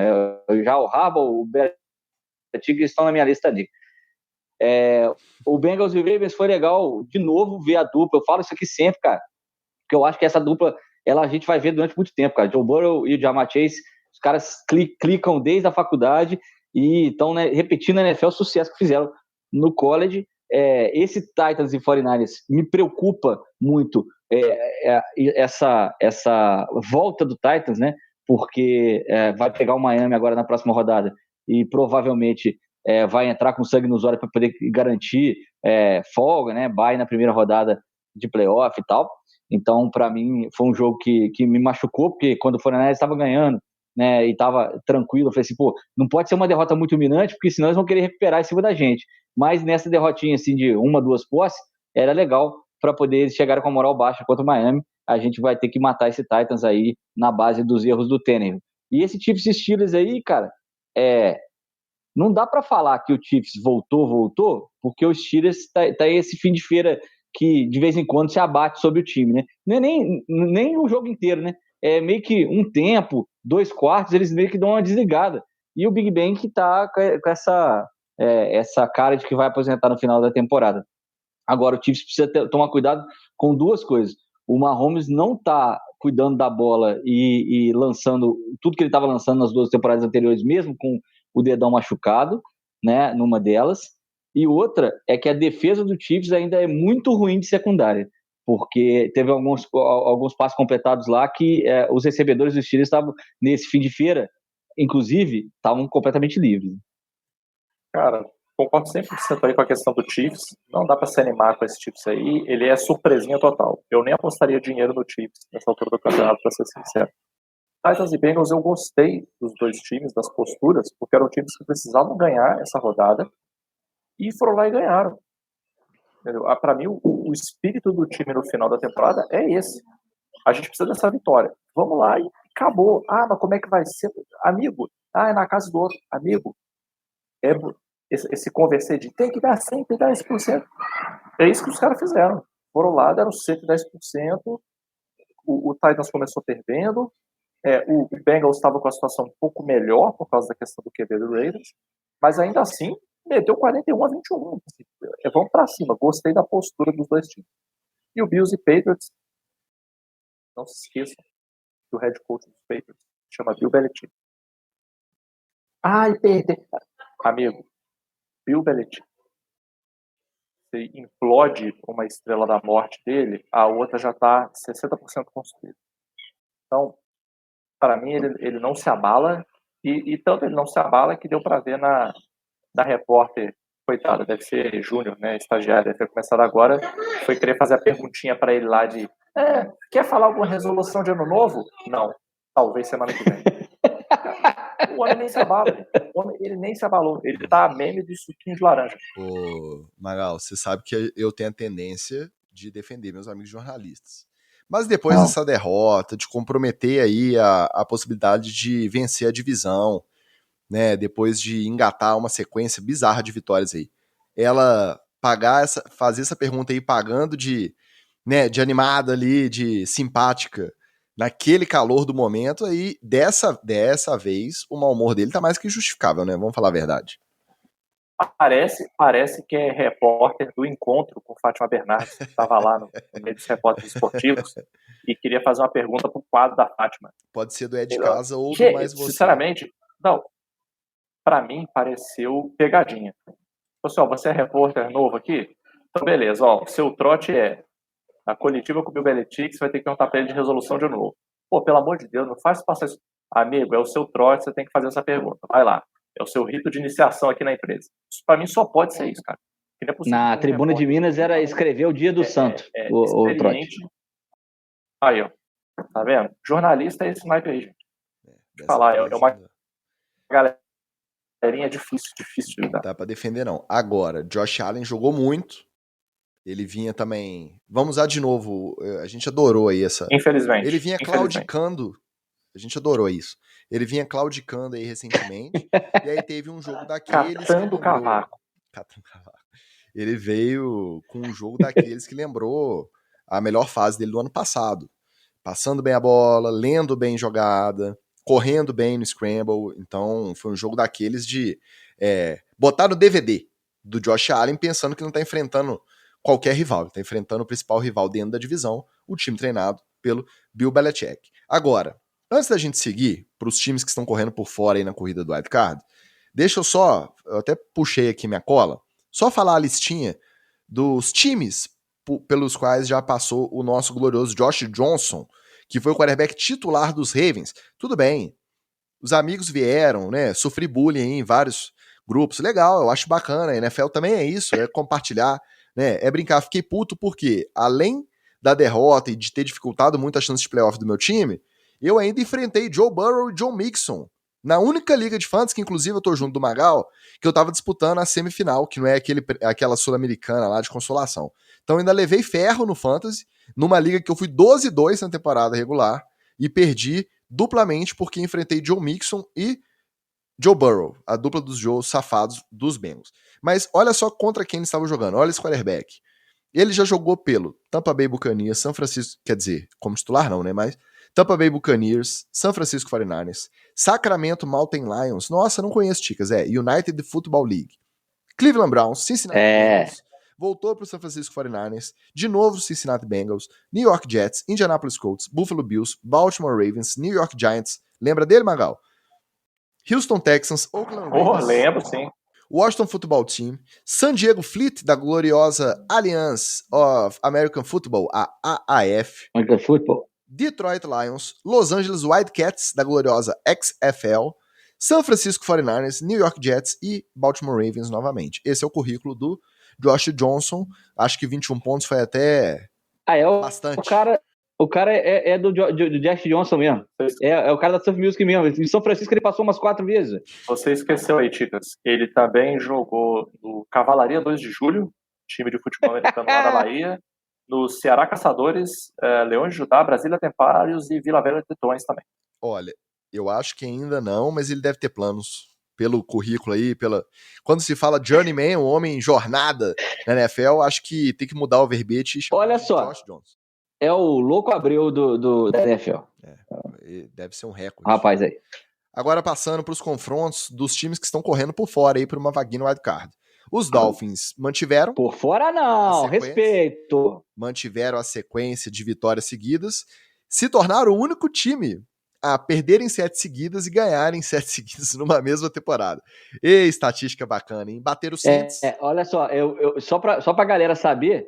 Speaker 2: Já o Harbaugh, o Belichick estão na minha lista ali. O Bengals e o Ravens foi legal, de novo, ver a dupla. Eu falo isso aqui sempre, cara, porque eu acho que essa dupla, a gente vai ver durante muito tempo, cara. Joe Burrow e o Ja'Marr Chase, os caras clicam desde a faculdade e estão repetindo na NFL o sucesso que fizeram no college. Esse Titans e 49ers me preocupa muito, essa volta do Titans, né? Porque vai pegar o Miami agora na próxima rodada e provavelmente vai entrar com sangue nos olhos para poder garantir folga, né? Bye na primeira rodada de playoff e tal. Então, para mim, foi um jogo que me machucou, porque quando o 49ers estava ganhando, né, e estava tranquilo, eu falei assim, não pode ser uma derrota muito dominante, porque senão eles vão querer recuperar em cima da gente. Mas nessa derrotinha assim de 1, 2 posses, era legal para poder eles chegarem com a moral baixa contra o Miami. A gente vai ter que matar esse Titans aí na base dos erros do Tannehill. E esse Chiefs e Steelers aí, cara, não dá para falar que o Chiefs voltou, porque o Steelers tá esse fim de feira que de vez em quando se abate sobre o time, né? Não é nem o jogo inteiro, né? É meio que um tempo, 2 quartos, eles meio que dão uma desligada. E o Big Ben que tá com essa cara de que vai aposentar no final da temporada. Agora, o Chiefs precisa tomar cuidado com 2 coisas. O Mahomes não tá cuidando da bola e lançando tudo que ele estava lançando nas 2 temporadas anteriores, mesmo com o dedão machucado, né, numa delas. E outra é que a defesa do Chiefs ainda é muito ruim de secundária, porque teve alguns passos completados lá que os recebedores dos Steelers estavam, nesse fim de feira, inclusive, estavam completamente livres.
Speaker 3: Cara, concordo 100% aí com a questão do Chiefs. Não dá pra se animar com esse Chiefs aí. Ele é surpresinha total. Eu nem apostaria dinheiro no Chiefs nessa altura do campeonato, pra ser sincero. Titans e Bengals, eu gostei dos dois times, das posturas, porque eram times que precisavam ganhar essa rodada e foram lá e ganharam. Para mim, o espírito do time no final da temporada é esse. A gente precisa dessa vitória. Vamos lá e acabou. Ah, mas como é que vai ser? Amigo, é na casa do outro. Amigo, esse converser de tem que dar 110%. É isso que os caras fizeram. Foram lá, deram 110%. O Titans começou perdendo. O Bengals estava com a situação um pouco melhor por causa da questão do QB do Raiders. Mas ainda assim, meteu 41-21. Vamos pra cima. Gostei da postura dos dois times. E o Bills e Patriots, não se esqueçam que o head coach dos Patriots chama Bill Belichick. Ai, perder. Amigo, Bill Belichick. Você implode uma estrela da morte dele, a outra já está 60% construída. Então, para mim, ele não se abala. E tanto ele não se abala que deu para ver na repórter, coitada, deve ser júnior, né, estagiária, deve ter começado agora, foi querer fazer a perguntinha para ele lá de quer falar alguma resolução de ano novo? Não, talvez semana que vem. O homem nem se abala, ele nem se abalou, ele tá meme de suquinho de laranja.
Speaker 1: Ô, Magal, você sabe que eu tenho a tendência de defender meus amigos jornalistas. Mas depois dessa derrota, de comprometer aí a possibilidade de vencer a divisão, né, depois de engatar uma sequência bizarra de vitórias aí, ela fazer essa pergunta aí pagando de animada ali, de simpática, naquele calor do momento, aí dessa vez o mau humor dele tá mais que justificável, né? Vamos falar a verdade.
Speaker 3: Parece que é repórter do encontro com Fátima Bernardes, que estava lá no meio dos repórteres esportivos e queria fazer uma pergunta pro quadro da Fátima.
Speaker 1: Pode ser do Ed Casa ou do Mais Você.
Speaker 3: Sinceramente, não. Para mim, pareceu pegadinha. Pessoal, você é repórter novo aqui? Então, beleza. Ó, o seu trote é a coletiva com o Bill Belichick, você vai ter que perguntar para ele de resolução de ano novo. Pô, pelo amor de Deus, não faz passar isso. Amigo, é o seu trote, você tem que fazer essa pergunta. Vai lá. É o seu rito de iniciação aqui na empresa. Isso para mim só pode ser isso, cara.
Speaker 2: Na Tribuna de Minas era escrever o Dia do Santo, o trote.
Speaker 3: Aí, ó. Tá vendo? Jornalista é esse naipe aí, gente. Deixa falar, é uma galerinha difícil de lidar.
Speaker 1: Não dá pra defender, não. Agora, Josh Allen jogou muito. Ele vinha também... Vamos usar de novo. A gente adorou aí essa...
Speaker 3: Infelizmente.
Speaker 1: Ele vinha claudicando. A gente adorou isso. Ele vinha claudicando aí recentemente. E aí teve um jogo daqueles...
Speaker 3: Catando cavaco.
Speaker 1: Ele veio com um jogo daqueles que lembrou a melhor fase dele do ano passado. Passando bem a bola, lendo bem jogada, correndo bem no scramble. Então foi um jogo daqueles de botar no DVD do Josh Allen pensando que não tá enfrentando qualquer rival. Ele tá enfrentando o principal rival dentro da divisão, o time treinado pelo Bill Belichick. Agora, antes da gente seguir para os times que estão correndo por fora aí na corrida do Wild Card, deixa eu até puxei aqui minha cola, só falar a listinha dos times pelos quais já passou o nosso glorioso Josh Johnson, que foi o quarterback titular dos Ravens. Tudo bem, os amigos vieram, né, sofri bullying em vários grupos, legal, eu acho bacana, a NFL também é isso, é compartilhar, né, é brincar. Fiquei puto porque, além da derrota e de ter dificultado muito a chance de playoff do meu time, eu ainda enfrentei Joe Burrow e Joe Mixon, na única liga de fantasy, que inclusive eu tô junto do Magal, que eu tava disputando a semifinal, que não é aquela sul-americana lá de consolação. Então ainda levei ferro no fantasy, numa liga que eu fui 12-2 na temporada regular, e perdi duplamente porque enfrentei Joe Mixon e Joe Burrow, a dupla dos Joe safados dos Bengals. Mas olha só contra quem eles estavam jogando, olha esse quarterback. Ele já jogou pelo Tampa Bay Buccaneers, São Francisco, quer dizer, como titular não, né, mas Tampa Bay Buccaneers, San Francisco 49ers, Sacramento Mountain Lions, nossa, não conheço, chicas, United Football League, Cleveland Browns, Cincinnati Bengals, voltou pro San Francisco 49ers, de novo Cincinnati Bengals, New York Jets, Indianapolis Colts, Buffalo Bills, Baltimore Ravens, New York Giants, lembra dele, Magal? Houston Texans, Oakland Raiders,
Speaker 3: lembro, sim.
Speaker 1: Washington Football Team, San Diego Fleet, da gloriosa Alliance of American Football, a AAF,
Speaker 2: American Football,
Speaker 1: Detroit Lions, Los Angeles Wildcats, da gloriosa XFL, San Francisco 49ers, New York Jets e Baltimore Ravens novamente. Esse é o currículo do Josh Johnson. Acho que 21 pontos foi até bastante.
Speaker 2: O cara O cara é do Jack Johnson mesmo. É o cara da Surf Music mesmo. Em São Francisco ele passou umas 4 vezes.
Speaker 3: Você esqueceu aí, Ticas. Ele também jogou no Cavalaria 2 de Julho, time de futebol americano lá da Bahia, no Ceará Caçadores, Leões de Judá, Brasília Templários e Vila Velha Tritões também.
Speaker 1: Olha, eu acho que ainda não, mas ele deve ter planos. Pelo currículo aí, quando se fala journeyman, um homem em jornada na NFL, acho que tem que mudar o verbete e chamar
Speaker 2: Olha
Speaker 1: de
Speaker 2: só.
Speaker 1: Josh Johnson.
Speaker 2: É o Louco Abreu da NFL.
Speaker 1: Deve ser um recorde.
Speaker 2: Rapaz aí.
Speaker 1: Agora passando para os confrontos dos times que estão correndo por fora aí por uma vaguinha no wildcard. Os Dolphins mantiveram...
Speaker 2: Por fora não, respeito.
Speaker 1: Mantiveram a sequência de vitórias seguidas, se tornaram o único time a perderem 7 seguidas e ganharem 7 seguidas numa mesma temporada. E estatística bacana, hein? Bateram o Saints.
Speaker 2: Olha só, só pra galera saber,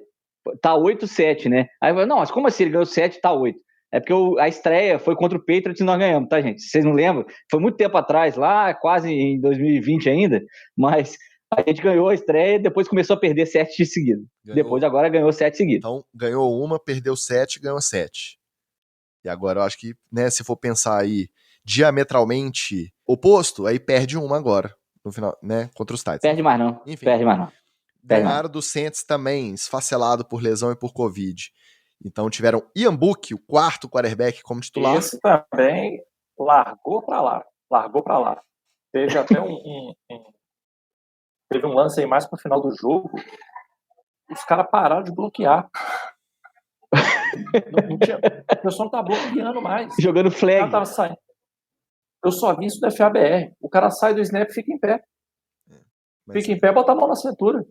Speaker 2: tá 8-7, né? Aí eu, não, mas como assim ele ganhou 7 tá 8? É porque a estreia foi contra o Patriots e nós ganhamos, tá, gente? Vocês não lembram? Foi muito tempo atrás, lá quase em 2020 ainda, mas a gente ganhou a estreia e depois começou a perder 7 seguidos. Depois agora ganhou 7 seguidos.
Speaker 1: Então ganhou uma, perdeu 7, ganhou 7. E agora eu acho que, né, se for pensar aí diametralmente oposto, aí perde uma agora, no final, né, contra os Titans.
Speaker 2: Perde mais não,
Speaker 1: enfim,
Speaker 2: perde mais não.
Speaker 1: Ganharam do Saints também, esfacelado por lesão e por Covid. Então tiveram Ian Book, o quarto quarterback, como titular.
Speaker 3: Esse também largou pra lá. Teve até teve um lance aí mais pro final do jogo. Os caras pararam de bloquear. Não tinha, o pessoal não tá bloqueando mais.
Speaker 2: Jogando flag.
Speaker 3: O cara tava saindo. Eu só vi isso do FABR. O cara sai do snap e fica em pé. Fica em pé e bota a mão na cintura.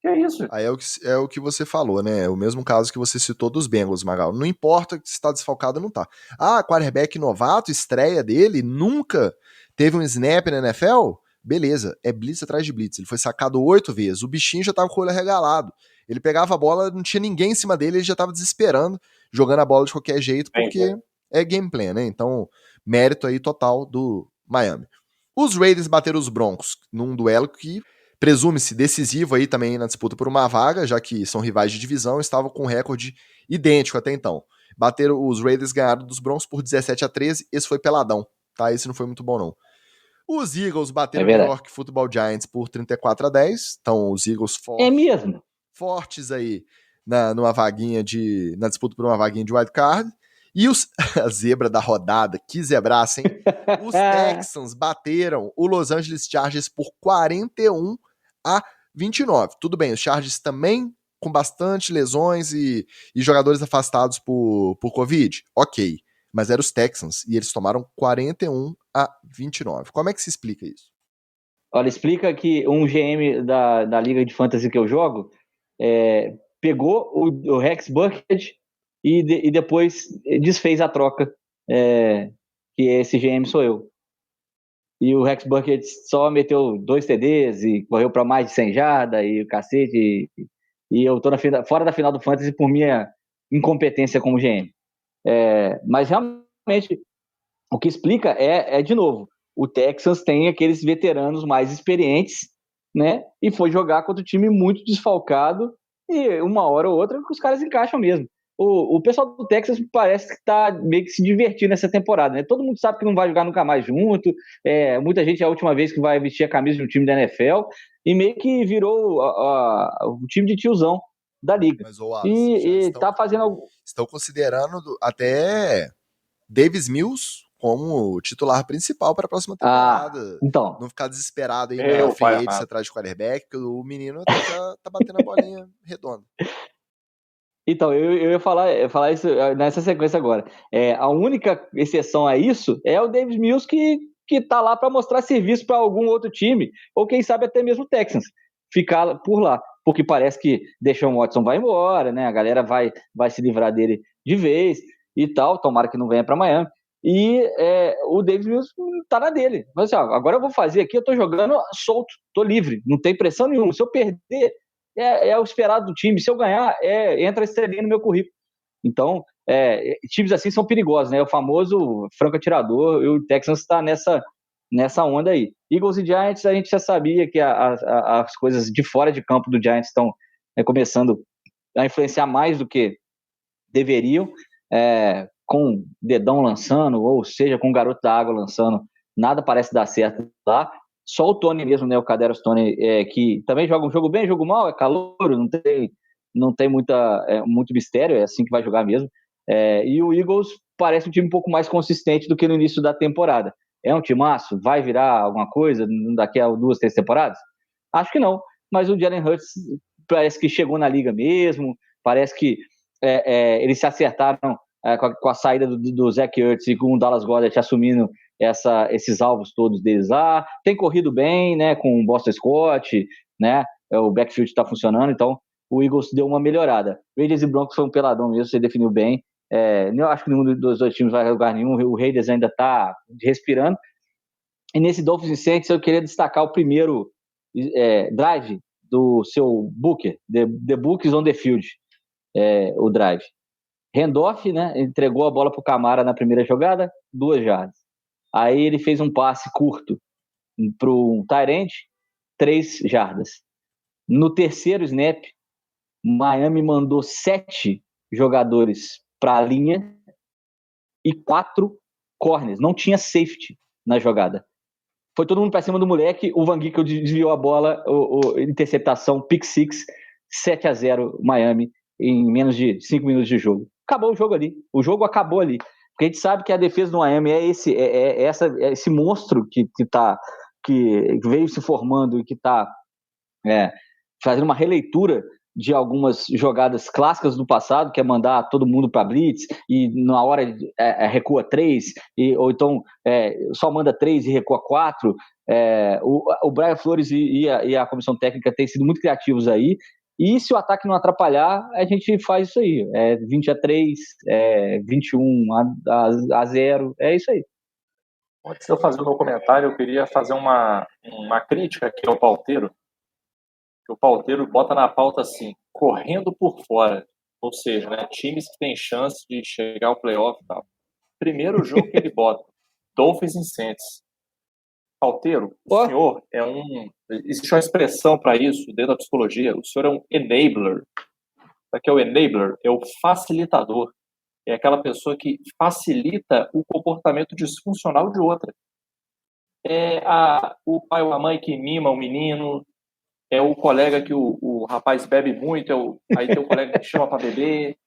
Speaker 3: Que é isso?
Speaker 1: Aí é o que você falou, né? É o mesmo caso que você citou dos Bengals, Magal. Não importa se tá desfalcado ou não tá. Quarterback novato, estreia dele, nunca teve um snap na NFL? Beleza, é blitz atrás de blitz. Ele foi sacado 8 vezes. O bichinho já tava com o olho arregalado. Ele pegava a bola, não tinha ninguém em cima dele, ele já tava desesperando, jogando a bola de qualquer jeito, porque é gameplay, né? Então, mérito aí total do Miami. Os Raiders bateram os Broncos num duelo que presume-se decisivo aí também na disputa por uma vaga, já que são rivais de divisão, estavam com um recorde idêntico até então. Os Raiders ganharam dos Broncos por 17-13, esse foi peladão, tá? Esse não foi muito bom não. Os Eagles bateram o New York Football Giants por 34-10, então os Eagles fortes aí na disputa por uma vaguinha de wildcard. E a zebra da rodada, que zebraça, hein? Os Texans bateram o Los Angeles Chargers por 41-29. Tudo bem, os Chargers também com bastante lesões e jogadores afastados por Covid. Ok, mas eram os Texans e eles tomaram 41-29. Como é que se explica isso?
Speaker 2: Olha, explica que um GM da Liga de Fantasy que eu jogo pegou o Rex Burkhead e depois desfez a troca, que esse GM sou eu. E o Rex Burkhead só meteu 2 TDs e correu para mais de 100 jardas e o cacete. E eu tô fora da final do Fantasy por minha incompetência como GM. Mas realmente, o que explica de novo, o Texans tem aqueles veteranos mais experientes, né? E foi jogar contra um time muito desfalcado e uma hora ou outra os caras encaixam mesmo. O pessoal do Texas parece que tá meio que se divertindo nessa temporada, né? Todo mundo sabe que não vai jogar nunca mais junto, muita gente é a última vez que vai vestir a camisa de um time da NFL, e meio que virou o time de tiozão da liga.
Speaker 1: Mas, Wallace,
Speaker 2: tá fazendo...
Speaker 1: Estão considerando até Davis Mills como titular principal para a próxima temporada.
Speaker 2: Então.
Speaker 1: Não ficar desesperado aí na free agency atrás de quarterback, porque o menino tá batendo a bolinha redonda.
Speaker 2: Então, eu ia falar isso nessa sequência agora. A única exceção a isso é o Davis Mills que tá lá para mostrar serviço para algum outro time, ou quem sabe até mesmo o Texans, ficar por lá. Porque parece que Deshaun Watson vai embora, né? A galera vai se livrar dele de vez e tal, tomara que não venha para Miami. E o Davis Mills tá na dele. Mas assim, agora eu vou fazer aqui, eu tô jogando solto, tô livre, não tem pressão nenhuma. Se eu perder, é o esperado do time. Se eu ganhar, entra a estrelinha no meu currículo. Então, times assim são perigosos, né? O famoso franco atirador, e o Texans está nessa onda aí. Eagles e Giants, a gente já sabia que as coisas de fora de campo do Giants estão começando a influenciar mais do que deveriam, com o dedão lançando, ou seja, com o garoto da água lançando, nada parece dar certo lá. Só o Tony mesmo, né, o Kadarius Toney, que também joga um jogo bem, jogo mal, é calouro, não tem muito mistério, é assim que vai jogar mesmo. E o Eagles parece um time um pouco mais consistente do que no início da temporada. É um timaço? Vai virar alguma coisa daqui a 2, 3 temporadas? Acho que não, mas o Jalen Hurts parece que chegou na liga mesmo, parece que eles se acertaram com a saída do Zach Ertz e com o Dallas Goedert assumindo esses alvos todos deles lá. Tem corrido bem, né, com o Boston Scott, né, o backfield está funcionando, então o Eagles deu uma melhorada. Raiders e Broncos foi um peladão mesmo, você definiu bem. Eu acho que nenhum dos dois times vai jogar nenhum, o Raiders ainda está respirando. E nesse Dolphins e Saints eu queria destacar o primeiro drive do seu Booker, the Book is on the field, o drive. Handoff, né, entregou a bola para o Camara na primeira jogada, 2 jardas. Aí ele fez um passe curto para um tight end, 3 jardas. No terceiro snap, Miami mandou 7 jogadores para a linha e 4 corners. Não tinha safety na jogada. Foi todo mundo para cima do moleque, o Van Ginkel desviou a bola, interceptação, pick six, 7-0 Miami, em menos de 5 minutos de jogo. Acabou o jogo ali. O jogo acabou ali. Porque a gente sabe que a defesa do Miami é esse monstro que veio se formando e que está fazendo uma releitura de algumas jogadas clássicas do passado, que é mandar todo mundo para blitz e na hora recua 3, ou então só manda 3 e recua 4. O Brian Flores e a comissão técnica têm sido muito criativos aí, e se o ataque não atrapalhar, a gente faz isso aí, 20-3, 21-0, é isso aí.
Speaker 3: Antes de eu fazer o meu comentário, eu queria fazer uma crítica aqui ao pauteiro. Que o pauteiro bota na pauta assim, correndo por fora. Ou seja, né, times que têm chance de chegar ao playoff e tal. Primeiro jogo que ele bota, Dolphins e Saints. Pauteiro, o senhor existe uma expressão para isso dentro da psicologia, o senhor é um enabler. Isso aqui é o enabler, é o facilitador. É aquela pessoa que facilita o comportamento disfuncional de outra. O pai ou a mãe que mima o menino, é o colega que o rapaz bebe muito, aí tem o colega que chama para beber,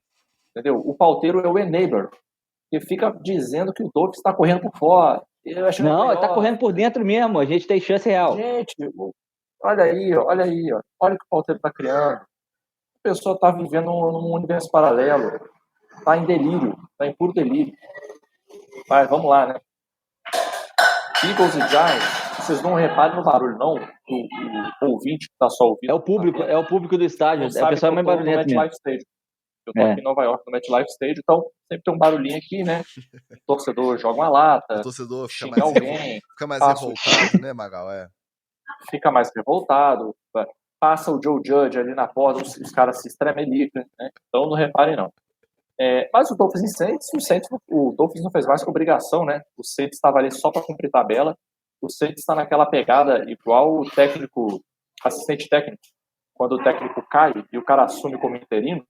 Speaker 3: entendeu? O pauteiro é o enabler, que fica dizendo que o Dolphins está correndo por fora.
Speaker 2: Não, ele está correndo por dentro mesmo, a gente tem chance real.
Speaker 3: Gente, olha aí, olha o que o pauteiro está criando. A pessoa está vivendo num universo paralelo, está em delírio, está em puro delírio. Mas vamos lá, né? Eagles e Giants, vocês não reparem no barulho, não. O ouvinte que está só ouvindo.
Speaker 2: É o público do estádio. A pessoa é mais barulhento mesmo.
Speaker 3: Eu tô aqui em Nova York, no MetLife Stadium, então sempre tem um barulhinho aqui, né? O torcedor joga uma lata,
Speaker 1: o torcedor fica
Speaker 3: xinga alguém.
Speaker 1: Fica mais revoltado, né, Magal?
Speaker 3: Fica mais revoltado. Passa o Joe Judge ali na porta, os caras se estremelicam, né? Então não reparem, não. Mas o Dolphins e Saints, o Dolphins não fez mais que obrigação, né? O Saints estava ali só para cumprir tabela. O Saints está naquela pegada igual o técnico, assistente técnico. Quando o técnico cai e o cara assume como interino,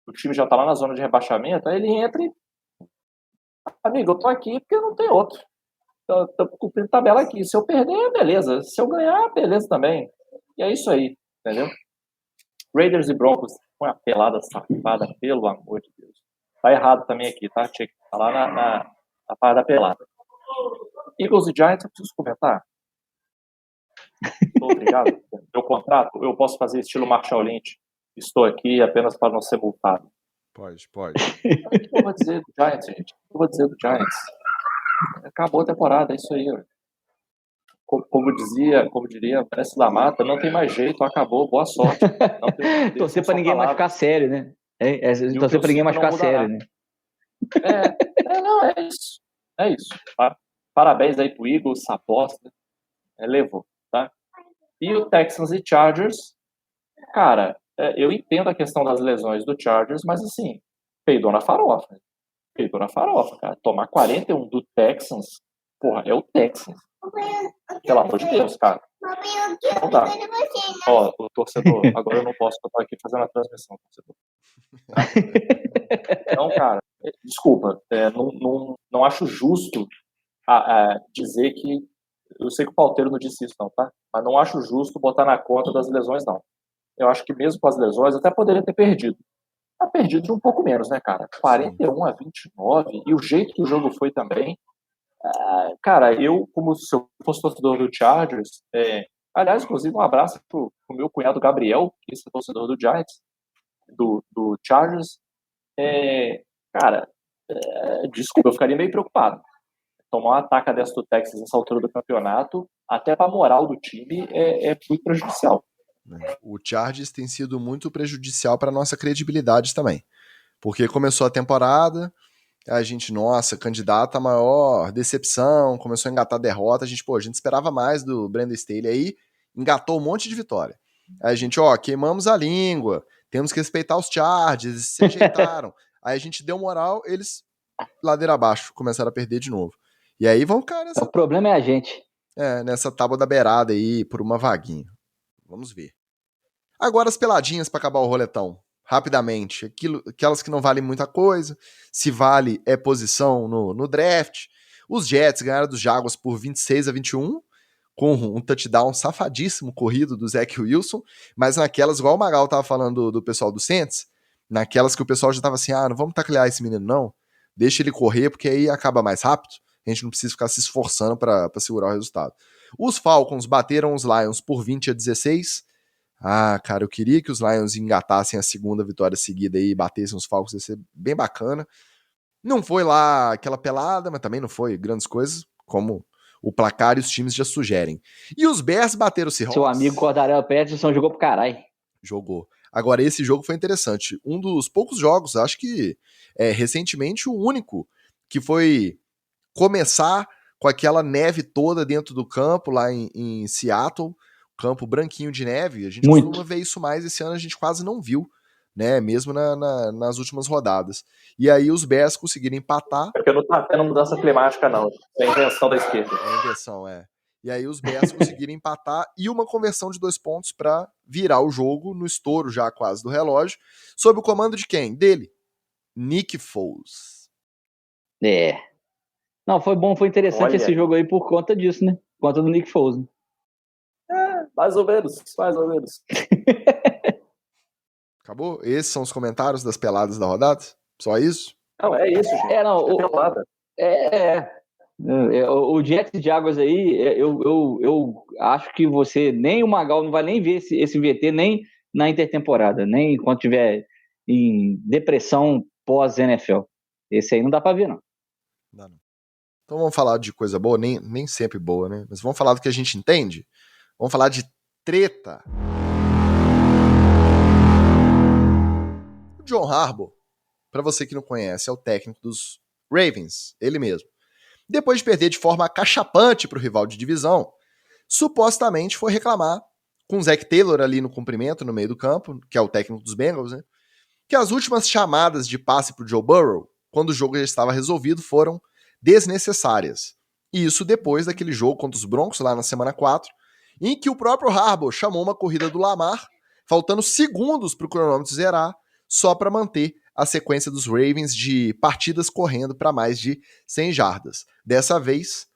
Speaker 3: o time já está lá na zona de rebaixamento, aí ele entra e... Amigo, eu tô aqui porque não tem outro. Tô cumprindo tabela aqui. Se eu perder, beleza. Se eu ganhar, beleza também. E é isso aí, entendeu? Raiders e Broncos, uma pelada safada, pelo amor de Deus. Tá errado também aqui, tá? Tinha que falar na parada pelada. Eagles e Giants, eu preciso comentar. Obrigado. Meu contrato, eu posso fazer estilo Marshall Lynch. Estou aqui apenas para não ser multado.
Speaker 1: Pode.
Speaker 3: O que eu vou dizer do Giants, gente? O que eu vou dizer do Giants? Acabou a temporada, é isso aí. Como diria o Mestre da Mata, não tem mais jeito, acabou, boa sorte.
Speaker 2: Torcer para ninguém machucar sério, né? Torcer para ninguém machucar sério, né?
Speaker 3: É isso. Parabéns aí pro Eagles, essa aposta. Levou, tá? E o Texans e Chargers, cara, eu entendo a questão das lesões do Chargers, mas assim, peidou na farofa. Cara. Tomar 41 do Texans, porra, é o Texans. Pelo amor de Deus, cara. Não dá. Ó, o torcedor, agora eu não posso, eu tô aqui fazendo a transmissão, torcedor. Não, cara, desculpa, não acho justo dizer que. Eu sei que o Palteiro não disse isso, não, tá? Mas não acho justo botar na conta das lesões, não. Eu acho que mesmo com as lesões, até poderia ter perdido. Mas perdido de um pouco menos, né, cara? 41-29, e o jeito que o jogo foi também. Cara, eu, como se eu fosse torcedor do Chargers, aliás, inclusive, um abraço pro meu cunhado Gabriel, que é torcedor do Giants, do Chargers. Cara, desculpa, eu ficaria meio preocupado. Tomar uma ataca dessa do Texas nessa altura do campeonato, até para a moral do time, é muito prejudicial.
Speaker 1: O Chargers tem sido muito prejudicial para nossa credibilidade também. Porque começou a temporada, a gente, nossa, candidata a maior decepção, começou a engatar derrota, a gente esperava mais do Brandon Staley aí, engatou um monte de vitória. Aí a gente, queimamos a língua, temos que respeitar os Chargers, eles se ajeitaram. Aí a gente deu moral, eles, ladeira abaixo, começaram a perder de novo. E aí vão ficar nessa...
Speaker 2: O problema é a gente.
Speaker 1: nessa tábua da beirada aí, por uma vaguinha. Vamos ver. Agora as peladinhas para acabar o roletão. Rapidamente. Aquelas que não valem muita coisa. Se vale é posição no draft. Os Jets ganharam dos Jaguars por 26-21, com um touchdown safadíssimo corrido do Zach Wilson, mas naquelas, igual o Magal tava falando do pessoal do Saints, naquelas que o pessoal já tava assim, não vamos taclear esse menino não, deixa ele correr, porque aí acaba mais rápido, a gente não precisa ficar se esforçando para segurar o resultado. Os Falcons bateram os Lions por 20-16. Cara, eu queria que os Lions engatassem a segunda vitória seguida e batessem os Falcons, ia ser bem bacana. Não foi lá aquela pelada, mas também não foi grandes coisas, como o placar e os times já sugerem. E os Bears bateram o Seahawks.
Speaker 2: Seu amigo Cordarel Peterson jogou pro caralho.
Speaker 1: Jogou. Agora, esse jogo foi interessante. Um dos poucos jogos, acho que recentemente o único, que foi começar com aquela neve toda dentro do campo, lá em Seattle, campo branquinho de neve. A gente costuma ver isso mais, esse ano a gente quase não viu, né? Mesmo nas últimas rodadas. E aí os Bears conseguiram empatar.
Speaker 3: Porque não tá tendo mudança climática, não. É a invenção da esquerda.
Speaker 1: É a invenção, E aí os Bears conseguiram empatar e uma conversão de 2 pontos para virar o jogo no estouro já quase do relógio, sob o comando de quem? Dele. Nick Foles.
Speaker 2: Não, foi bom, foi interessante esse jogo aí por conta disso, né? Por conta do Nick Foles. Né?
Speaker 3: Mais ou menos.
Speaker 1: Acabou? Esses são os comentários das peladas da rodada? Só isso?
Speaker 3: Não, é isso, gente.
Speaker 2: O Jets de Águas aí, eu acho que você, nem o Magal não vai nem ver esse VT nem na intertemporada, nem enquanto tiver em depressão pós-NFL. Esse aí não dá pra ver, não.
Speaker 1: Não. Então vamos falar de coisa boa, nem sempre boa, né? Mas vamos falar do que a gente entende? Vamos falar de treta. O John Harbaugh, para você que não conhece, é o técnico dos Ravens, ele mesmo. Depois de perder de forma acachapante para o rival de divisão, supostamente foi reclamar com o Zach Taylor ali no cumprimento, no meio do campo, que é o técnico dos Bengals, né? Que as últimas chamadas de passe para o Joe Burrow, quando o jogo já estava resolvido, foram desnecessárias. E isso depois daquele jogo contra os Broncos, lá na semana 4, em que o próprio Harbaugh chamou uma corrida do Lamar, faltando segundos para o cronômetro zerar, só para manter a sequência dos Ravens de partidas correndo para mais de 100 jardas. Dessa vez,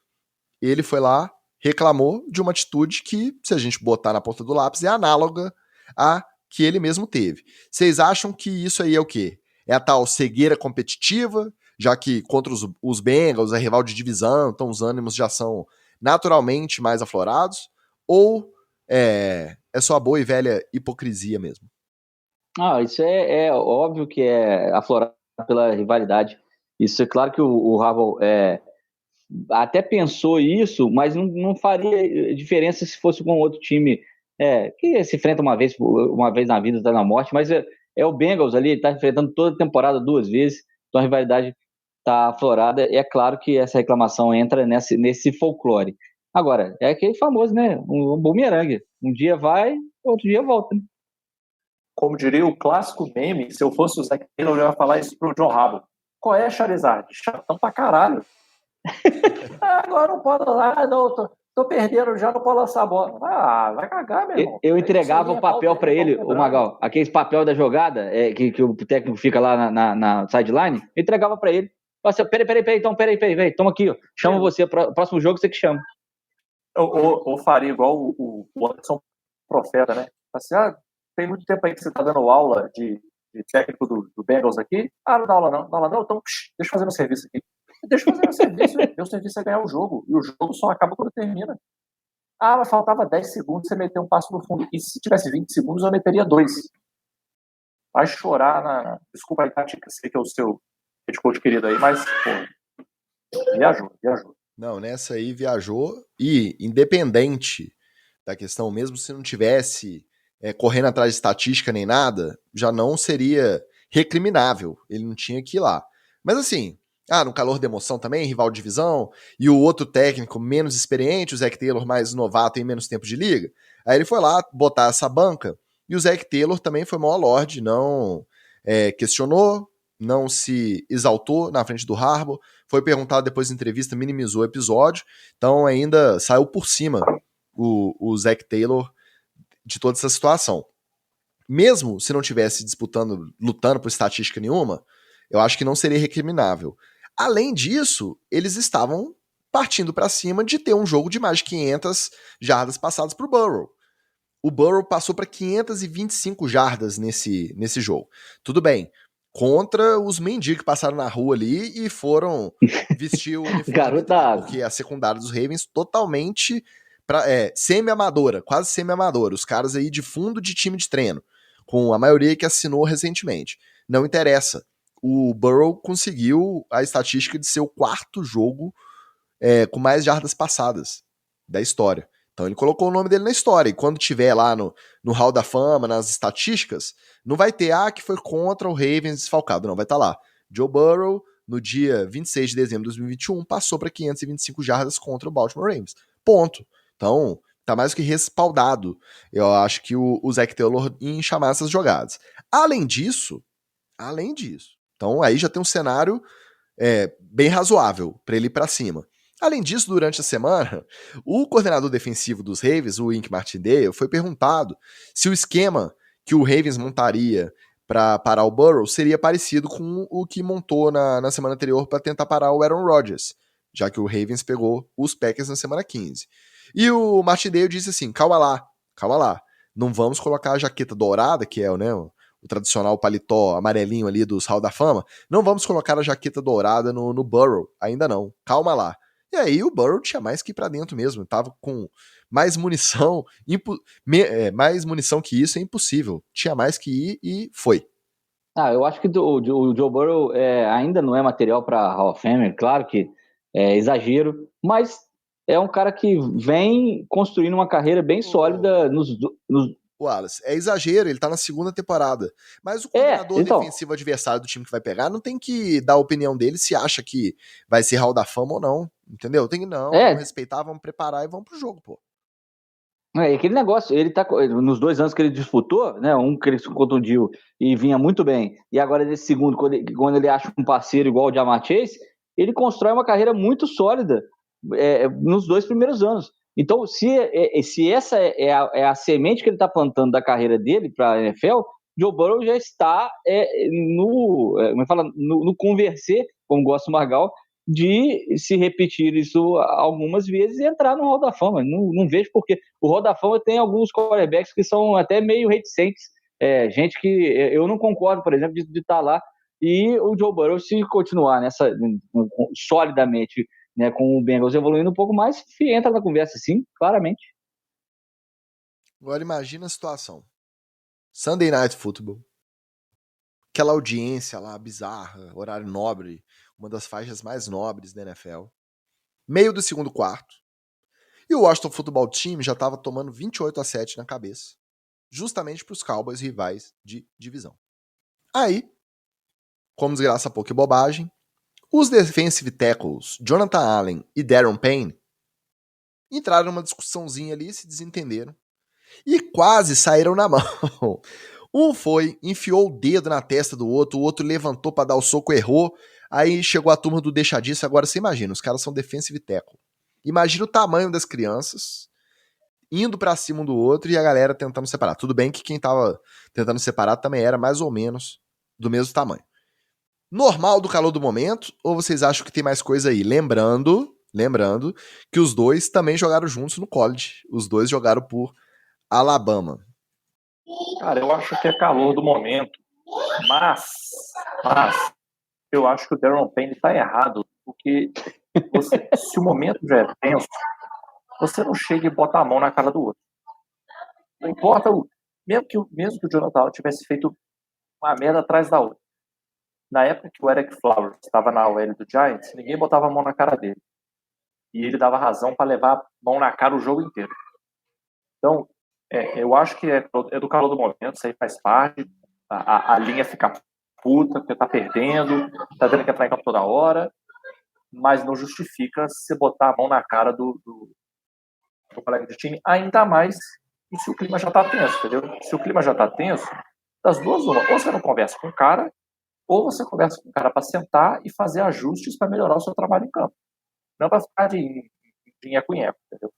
Speaker 1: ele foi lá, reclamou de uma atitude que, se a gente botar na ponta do lápis, é análoga à que ele mesmo teve. Vocês acham que isso aí é o quê? É a tal cegueira competitiva, já que contra os Bengals, a rival de divisão, então os ânimos já são naturalmente mais aflorados? Ou é só a boa e velha hipocrisia mesmo?
Speaker 2: Isso é óbvio que é aflorado pela rivalidade. Isso é claro que o Harbaugh até pensou isso, mas não faria diferença se fosse com outro time que se enfrenta uma vez na vida, está na morte, mas é o Bengals ali, ele está enfrentando toda a temporada 2 vezes, então a rivalidade está aflorada, e é claro que essa reclamação entra nesse folclore. Agora, é aquele famoso, né? Um bumerangue. Um dia vai, outro dia volta. Né?
Speaker 3: Como diria o clássico meme, se eu fosse o Zach Taylor, eu ia falar isso pro John Harbaugh. Qual é, Charizard? Chatão pra caralho. Agora não pode lá, não. Tô perdendo já, não pode lançar a bola. Ah, vai cagar, meu irmão.
Speaker 2: Eu entregava o papel para ele, o Magal, aquele papel da jogada, que o técnico fica lá na sideline, eu entregava para ele. Nossa, peraí, então, peraí, toma aqui, ó, chama você, próximo jogo você que chama.
Speaker 3: Ou faria igual o Anderson Profeta, né? Assim, tem muito tempo aí que você tá dando aula de técnico do Bengals aqui. Não dá aula não, então deixa eu fazer meu serviço aqui. Deixa eu fazer meu serviço, meu serviço é ganhar o jogo, e o jogo só acaba quando termina. Mas faltava 10 segundos, você meteu um passo no fundo. E se tivesse 20 segundos, eu meteria 2. Vai chorar Desculpa aí, Tati, sei que é o seu head coach querido aí, mas, pô, viajou.
Speaker 1: Não, nessa aí viajou, e independente da questão, mesmo se não tivesse correndo atrás de estatística nem nada, já não seria recriminável, ele não tinha que ir lá. Mas assim, no calor da emoção também, rival de divisão, e o outro técnico menos experiente, o Zac Taylor mais novato e menos tempo de liga, aí ele foi lá botar essa banca, e o Zac Taylor também foi maior lorde, não questionou, não se exaltou na frente do Harbaugh, foi perguntado depois da entrevista, minimizou o episódio, então ainda saiu por cima o Zac Taylor de toda essa situação. Mesmo se não tivesse lutando por estatística nenhuma, eu acho que não seria recriminável. Além disso, eles estavam partindo para cima de ter um jogo de mais de 500 jardas passadas para o Burrow. O Burrow passou para 525 jardas nesse jogo. Tudo bem, contra os mendigos que passaram na rua ali e foram vestir o uniforme, porque a secundária dos Ravens totalmente semi-amadora, quase semi-amadora. Os caras aí de fundo de time de treino, com a maioria que assinou recentemente. Não interessa. O Burrow conseguiu a estatística de ser o quarto jogo com mais jardas passadas da história. Então ele colocou o nome dele na história, e quando tiver lá no Hall da Fama, nas estatísticas, não vai ter, que foi contra o Ravens desfalcado, não, vai estar lá. Joe Burrow, no dia 26 de dezembro de 2021, passou para 525 jardas contra o Baltimore Ravens. Ponto. Então, tá mais do que respaldado, eu acho que o Zac Taylor em chamar essas jogadas. Além disso, então aí já tem um cenário bem razoável para ele ir para cima. Além disso, durante a semana, o coordenador defensivo dos Ravens, o Wink Martindale, foi perguntado se o esquema que o Ravens montaria para parar o Burrow seria parecido com o que montou na semana anterior para tentar parar o Aaron Rodgers, já que o Ravens pegou os Packers na semana 15. E o Martindale disse assim, calma lá, não vamos colocar a jaqueta dourada, que é o tradicional paletó amarelinho ali dos Hall da Fama, não vamos colocar a jaqueta dourada no Burrow, ainda não, calma lá. E aí o Burrow tinha mais que ir pra dentro mesmo, tava com mais munição, mais munição que isso é impossível, tinha mais que ir e foi.
Speaker 2: Eu acho que o Joe Burrow ainda não é material para Hall of Fame, claro que é exagero, mas é um cara que vem construindo uma carreira bem sólida nos
Speaker 1: Wallace, é exagero, ele tá na segunda temporada. Mas o coordenador defensivo adversário do time que vai pegar não tem que dar a opinião dele se acha que vai ser Hall da Fama ou não. Entendeu? Tem que vamos respeitar, vamos preparar e vamos pro jogo, pô.
Speaker 2: Aquele negócio, ele tá nos 2 anos que ele disputou, né? Um que ele se contundiu e vinha muito bem, e agora nesse segundo, quando ele acha um parceiro igual o Ja'Marr Chase, ele constrói uma carreira muito sólida nos 2 primeiros anos. Então, se essa é a semente que ele está plantando da carreira dele para a NFL, Joe Burrow já está no converser, como gosta o Margal, de se repetir isso algumas vezes e entrar no Hall da Fama. Não vejo porque o Hall da Fama tem alguns quarterbacks que são até meio reticentes, gente que eu não concordo, por exemplo, de estar lá, e o Joe Burrow, se continuar solidamente, né, com o Bengals evoluindo um pouco mais, entra na conversa sim, claramente.
Speaker 1: Agora imagina a situação. Sunday Night Football. Aquela audiência lá bizarra, horário nobre, uma das faixas mais nobres da NFL. Meio do segundo quarto. E o Washington Football Team já estava tomando 28-7 na cabeça. Justamente para os Cowboys rivais de divisão. Aí, como desgraça pouca e bobagem, os defensive tackles Jonathan Allen e Darren Payne entraram numa discussãozinha ali, se desentenderam e quase saíram na mão. Um enfiou o dedo na testa do outro, o outro levantou para dar o soco, errou, aí chegou a turma do deixa disso, agora você imagina, os caras são defensive tackle. Imagina o tamanho das crianças indo pra cima um do outro e a galera tentando separar. Tudo bem que quem tava tentando separar também era mais ou menos do mesmo tamanho. Normal do calor do momento, ou vocês acham que tem mais coisa aí? Lembrando que os dois também jogaram juntos no college. Os dois jogaram por Alabama.
Speaker 3: Cara, eu acho que é calor do momento, mas eu acho que o Darren Payne tá errado, porque se o momento já é tenso, você não chega e bota a mão na cara do outro. Não importa, mesmo que o Jonathan Allen tivesse feito uma merda atrás da outra. Na época que o Eric Flowers estava na OL do Giants, ninguém botava a mão na cara dele. E ele dava razão para levar a mão na cara o jogo inteiro. Então, eu acho que é do calor do momento, isso aí faz parte. A linha fica puta, porque tá perdendo, tá tendo que entrar em campo toda hora, mas não justifica você botar a mão na cara do colega de time, ainda mais se o clima já tá tenso, entendeu? Se o clima já tá tenso, das duas, uma. Ou você não conversa com o cara, ou você conversa com o cara para sentar e fazer ajustes para melhorar o seu trabalho em campo. Não para ficar de nheco-nheco, entendeu?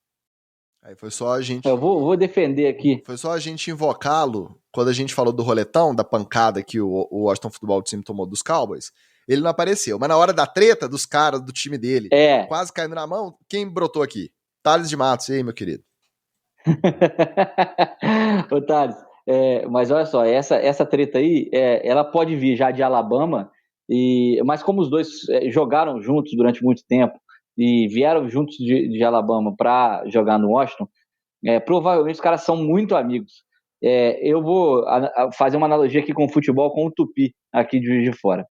Speaker 1: Aí foi só a gente.
Speaker 2: Eu vou defender aqui.
Speaker 1: Foi só a gente invocá-lo quando a gente falou do roletão, da pancada que o Washington Football Team tomou dos Cowboys. Ele não apareceu. Mas na hora da treta dos caras do time dele, quase caindo na mão, quem brotou aqui? Thales de Matos, e aí, meu querido?
Speaker 2: Ô, Thales, mas olha só, essa treta aí, ela pode vir já de Alabama, mas como os dois jogaram juntos durante muito tempo e vieram juntos de Alabama para jogar no Washington, provavelmente os caras são muito amigos. Eu vou fazer uma analogia aqui com o futebol, com o Tupi, aqui de Juiz de Fora.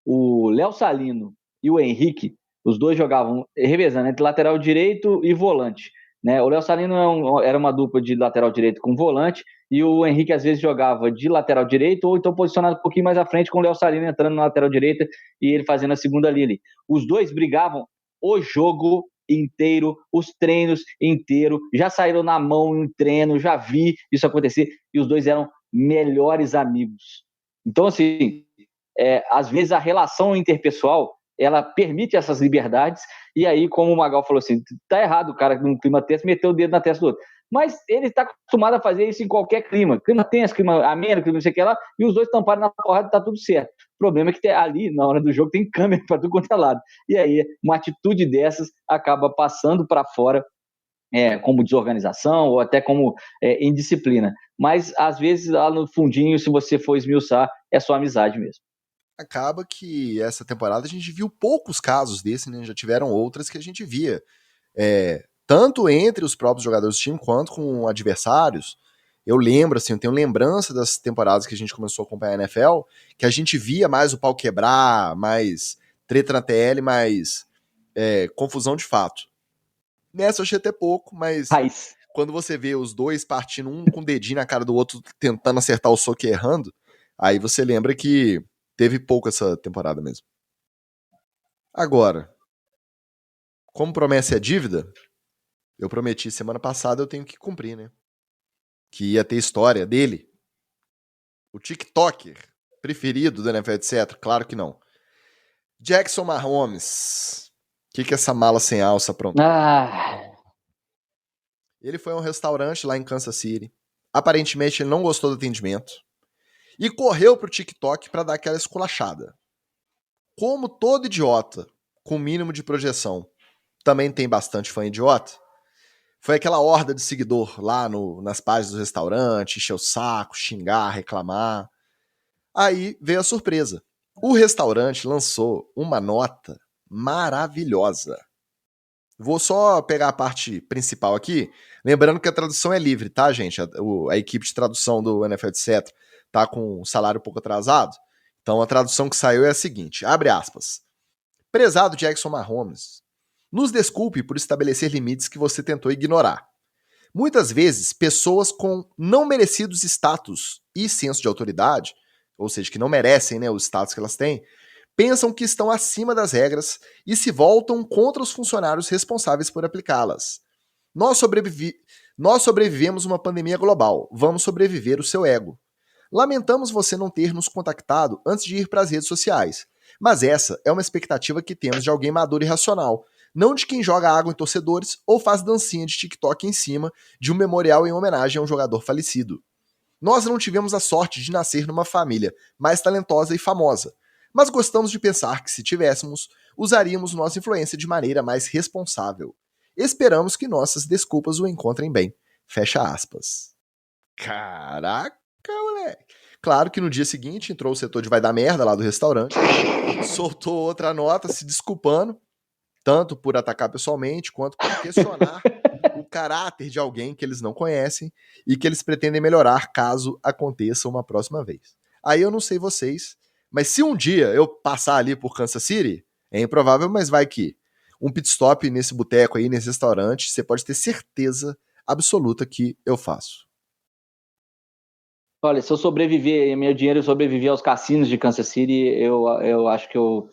Speaker 2: O Léo Salino e o Henrique, os dois jogavam revezando entre lateral direito e volante. Né? O Léo Salino era uma dupla de lateral direito com volante, e o Henrique às vezes jogava de lateral direito ou então posicionado um pouquinho mais à frente, com o Léo Salino entrando na lateral direita e ele fazendo a segunda linha ali. Os dois brigavam o jogo inteiro, os treinos inteiros, já saíram na mão em treino, já vi isso acontecer, e os dois eram melhores amigos. Então, assim, às vezes a relação interpessoal ela permite essas liberdades, e aí, como o Magal falou assim, tá errado o cara num clima tenso meteu o dedo na testa do outro, mas ele está acostumado a fazer isso em qualquer clima tenso, clima ameno, clima não sei o que lá, e os dois tamparam na porrada e tá tudo certo. O problema é que ali, na hora do jogo, tem câmera para tudo quanto é lado, e aí uma atitude dessas acaba passando para fora, como desorganização ou até como indisciplina, mas às vezes lá no fundinho, se você for esmiuçar, é só amizade mesmo.
Speaker 1: Acaba que essa temporada a gente viu poucos casos desse, né? Já tiveram outras que a gente via. Tanto entre os próprios jogadores do time, quanto com adversários. Eu lembro, assim, eu tenho lembrança das temporadas que a gente começou a acompanhar a NFL, que a gente via mais o pau quebrar, mais treta na TL, mais confusão de fato. Nessa eu achei até pouco, mas quando você vê os dois partindo, um com o dedinho na cara do outro, tentando acertar o soco e errando, aí você lembra que teve pouco essa temporada mesmo. Agora, como promessa é dívida, eu prometi semana passada, eu tenho que cumprir, né? Que ia ter história dele. O TikToker preferido do NFL, etc. Claro que não. Jackson Mahomes. O que essa mala sem alça aprontou? Ele foi a um restaurante lá em Kansas City. Aparentemente ele não gostou do atendimento. E correu pro TikTok para dar aquela esculachada. Como todo idiota, com mínimo de projeção, também tem bastante fã idiota, foi aquela horda de seguidor lá nas páginas do restaurante, encher o saco, xingar, reclamar. Aí veio a surpresa. O restaurante lançou uma nota maravilhosa. Vou só pegar a parte principal aqui, lembrando que a tradução é livre, tá, gente? A equipe de tradução do NFL, etc., tá com um salário um pouco atrasado. Então a tradução que saiu é a seguinte, abre aspas. Prezado Jackson Mahomes, nos desculpe por estabelecer limites que você tentou ignorar. Muitas vezes, pessoas com não merecidos status e senso de autoridade, ou seja, que não merecem, né, o status que elas têm, pensam que estão acima das regras e se voltam contra os funcionários responsáveis por aplicá-las. Nós sobrevivemos uma pandemia global, vamos sobreviver o seu ego. Lamentamos você não ter nos contactado antes de ir para as redes sociais, mas essa é uma expectativa que temos de alguém maduro e racional. não de quem joga água em torcedores ou faz dancinha de TikTok em cima de um memorial em homenagem a um jogador falecido. Nós não tivemos a sorte de nascer numa família mais talentosa e famosa, mas gostamos de pensar que, se tivéssemos, usaríamos nossa influência de maneira mais responsável. Esperamos que nossas desculpas o encontrem bem. Fecha aspas. Caraca, moleque. Claro que no dia seguinte entrou o setor de vai dar merda lá do restaurante, soltou outra nota se desculpando, tanto por atacar pessoalmente quanto por questionar o caráter de alguém que eles não conhecem e que eles pretendem melhorar caso aconteça uma próxima vez. Aí eu não sei vocês, mas se um dia eu passar ali por Kansas City, é improvável, mas vai que um pit stop nesse boteco aí, nesse restaurante, você pode ter certeza absoluta que eu faço.
Speaker 2: Olha, se eu sobreviver, meu dinheiro sobreviver aos cassinos de Kansas City, eu acho que eu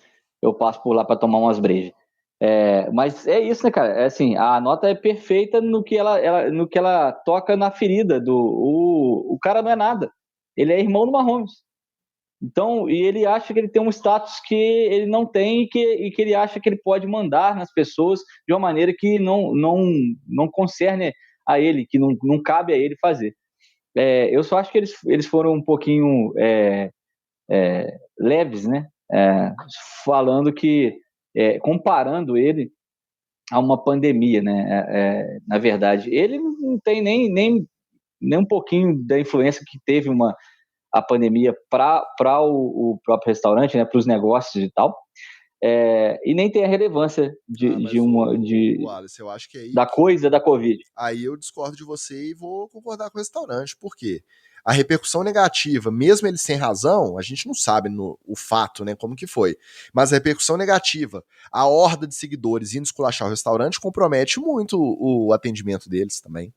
Speaker 2: passo por lá para tomar umas brejas. Mas é isso, né, cara? Assim, a nota é perfeita no que ela toca na ferida. O cara não é nada. Ele é irmão do Mahomes. Então, e ele acha que ele tem um status que ele não tem e que ele acha que ele pode mandar nas pessoas de uma maneira que não concerne a ele, que não cabe a ele fazer. Eu só acho que eles foram um pouquinho leves, né? Falando que, comparando ele a uma pandemia, né? Na verdade, ele não tem nem um pouquinho da influência que teve a pandemia para o próprio restaurante, né? Para os negócios e tal. E nem tem a relevância
Speaker 1: Wallace, eu acho que é aí
Speaker 2: da coisa da Covid.
Speaker 1: Aí eu discordo de você e vou concordar com o restaurante, porque a repercussão negativa, mesmo ele sem razão, a gente não sabe o fato, né, como que foi, mas a repercussão negativa, a horda de seguidores indo esculachar o restaurante compromete muito o atendimento deles também.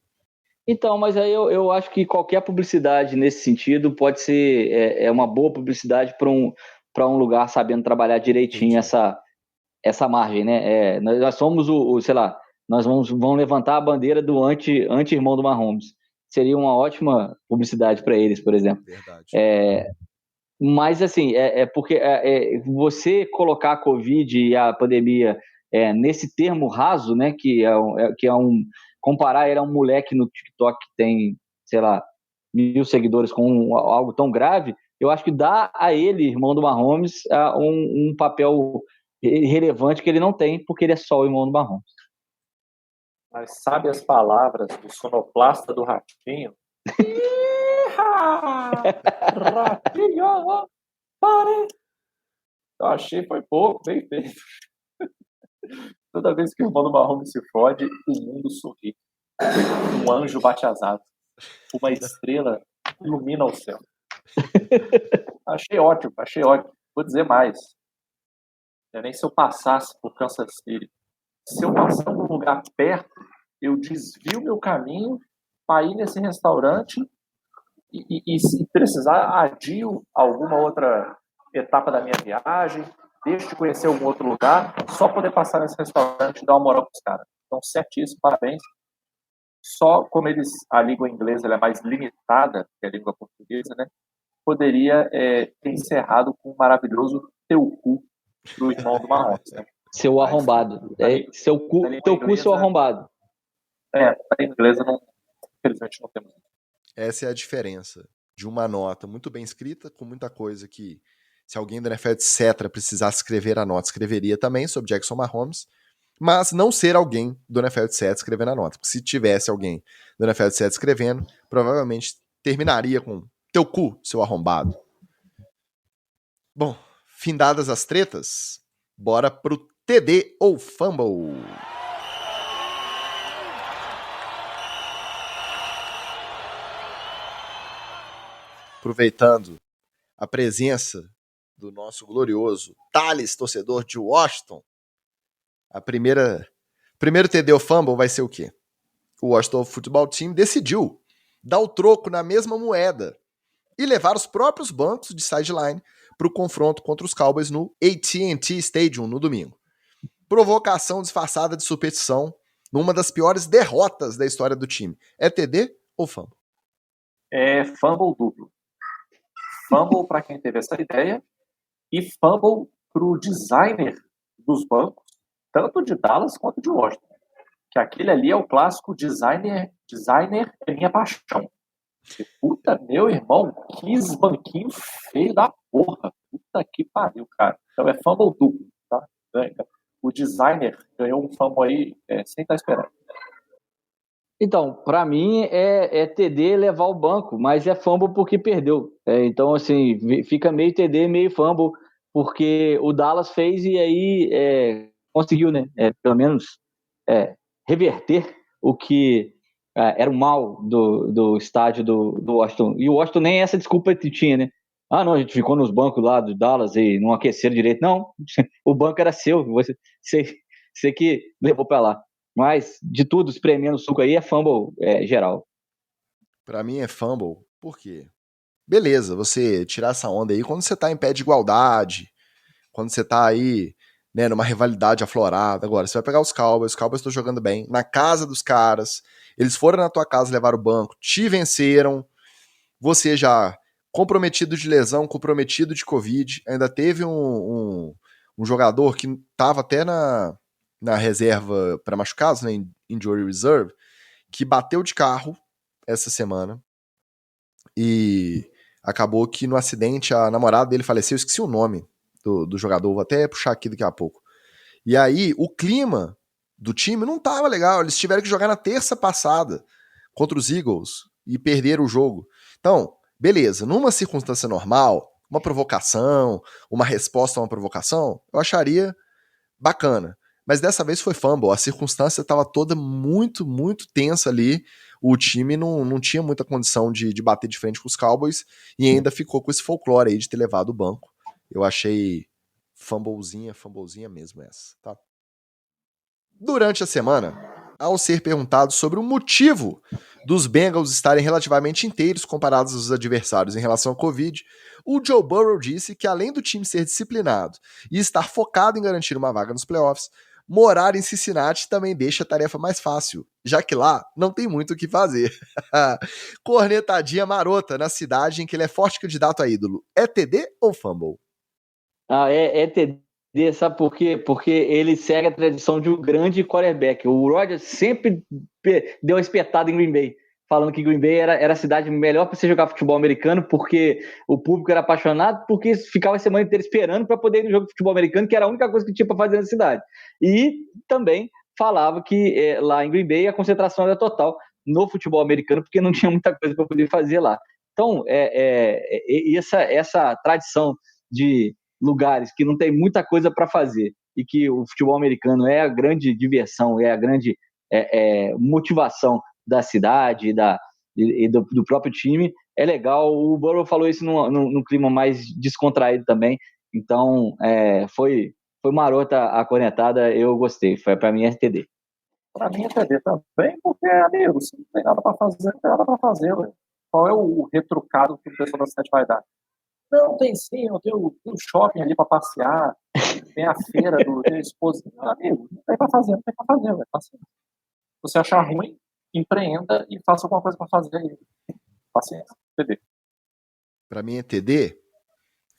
Speaker 2: Então, mas aí eu acho que qualquer publicidade nesse sentido pode ser uma boa publicidade para um lugar sabendo trabalhar direitinho essa margem, né? Nós somos sei lá, nós vamos levantar a bandeira do anti-irmão do Mahomes. Seria uma ótima publicidade para eles, por exemplo.
Speaker 1: Verdade.
Speaker 2: Mas, assim, porque você colocar a Covid e a pandemia nesse termo raso, né, que é comparar ele a um moleque no TikTok que tem, sei lá, 1.000 seguidores com algo tão grave, eu acho que dá a ele, irmão do Mahomes, um papel relevante que ele não tem, porque ele é só o irmão do Mahomes.
Speaker 3: Mas sabe as palavras do sonoplasta do Ratinho? Ratinho, pare! Eu achei foi pouco, bem feito. Toda vez que o irmão do Mahomes se fode, o mundo sorri. Um anjo bate as asas. Uma estrela ilumina o céu. Achei ótimo. Vou dizer mais. Não é nem se eu passasse por Kansas City. Se eu passar por um lugar perto, eu desvio meu caminho para ir nesse restaurante e se precisar, adio alguma outra etapa da minha viagem, deixo de conhecer algum outro lugar, só poder passar nesse restaurante e dar uma moral para os caras. Então, certíssimo, parabéns. Só como a língua inglesa ela é mais limitada que a língua portuguesa, né? Poderia ter encerrado com um maravilhoso teu cu pro irmão do Mahomes, né?
Speaker 2: Seu arrombado. Seu cu, seu arrombado.
Speaker 3: A inglesa, infelizmente, não temos.
Speaker 1: Essa é a diferença de uma nota muito bem escrita, com muita coisa que, se alguém do NFL, etc., precisasse escrever a nota, escreveria também sobre Jackson Mahomes, mas não ser alguém do NFL, etc., escrevendo a nota. Porque se tivesse alguém do NFL, etc., escrevendo, provavelmente terminaria com teu cu, seu arrombado. Bom, findadas as tretas, bora pro TD ou Fumble. Aproveitando a presença do nosso glorioso Thales, torcedor de Washington, primeiro TD ou Fumble vai ser o quê? O Washington Football Team decidiu dar o troco na mesma moeda e levar os próprios bancos de sideline para o confronto contra os Cowboys no AT&T Stadium no domingo. Provocação disfarçada de superstição numa das piores derrotas da história do time. É TD ou Fumble?
Speaker 3: É Fumble duplo. Fumble para quem teve essa ideia e Fumble para o designer dos bancos tanto de Dallas quanto de Washington. Que aquele ali é o clássico designer é minha paixão. E, puta, meu irmão, que banquinho feio da porra. Puta que pariu, cara. Então é fumble duplo, tá? O designer ganhou um fumble aí sem estar esperando.
Speaker 2: Então, para mim é TD levar o banco, mas é fumble porque perdeu. Então, assim, fica meio TD, meio fumble, porque o Dallas fez e aí conseguiu, né? Pelo menos reverter o que era o mal do estádio do Washington. E o Washington nem essa desculpa tinha, né? Ah, não, a gente ficou nos bancos lá do Dallas e não aqueceram direito. Não, o banco era seu, você que levou para lá. Mas, de tudo, espremendo o suco aí, é fumble geral.
Speaker 1: Pra mim é fumble, por quê? Beleza, você tirar essa onda aí quando você tá em pé de igualdade, quando você tá aí, né, numa rivalidade aflorada. Agora, você vai pegar os Cowboys estão jogando bem, na casa dos caras, eles foram na tua casa levar o banco, te venceram, você já comprometido de lesão, comprometido de Covid, ainda teve um jogador que tava até na reserva para machucados, né, injury reserve, que bateu de carro essa semana e acabou que no acidente a namorada dele faleceu, eu esqueci o nome do jogador, vou até puxar aqui daqui a pouco. E aí o clima do time não tava legal, eles tiveram que jogar na terça passada contra os Eagles e perderam o jogo. Então, beleza, numa circunstância normal, uma provocação, uma resposta a uma provocação, eu acharia bacana. Mas dessa vez foi fumble, a circunstância estava toda muito, muito tensa ali, o time não tinha muita condição de bater de frente com os Cowboys e ainda ficou com esse folclore aí de ter levado o banco. Eu achei fumblezinha mesmo essa, tá? Durante a semana, ao ser perguntado sobre o motivo dos Bengals estarem relativamente inteiros comparados aos adversários em relação ao Covid, o Joe Burrow disse que além do time ser disciplinado e estar focado em garantir uma vaga nos playoffs, morar em Cincinnati também deixa a tarefa mais fácil, já que lá não tem muito o que fazer. Cornetadinha marota na cidade em que ele é forte candidato a ídolo. É TD ou fumble?
Speaker 2: É TD, sabe por quê? Porque ele segue a tradição de um grande quarterback. O Rodgers sempre deu uma espetada em Green Bay, falando que Green Bay era a cidade melhor para você jogar futebol americano, porque o público era apaixonado, porque ficava a semana inteira esperando para poder ir no jogo de futebol americano, que era a única coisa que tinha para fazer na cidade. E também falava que lá em Green Bay a concentração era total no futebol americano, porque não tinha muita coisa para poder fazer lá. Então, essa tradição de lugares que não tem muita coisa para fazer e que o futebol americano é a grande diversão, é a grande motivação da cidade e do próprio time, é legal. O Burrow falou isso num clima mais descontraído também, então foi marota a cornetada, eu gostei, foi para mim TD.
Speaker 3: Para mim é TD também, porque, amigo, se não tem nada para fazer, não tem nada para fazer. Ué. Qual é o retrucado que o pessoal da cidade vai dar? Não, tem sim, eu tenho um shopping ali para passear, tem a feira do esposo. Amigo, não tem para fazer, velho. Paciência. Se você achar ruim, empreenda e faça alguma coisa para fazer aí. Paciência, TD.
Speaker 1: Para mim é TD,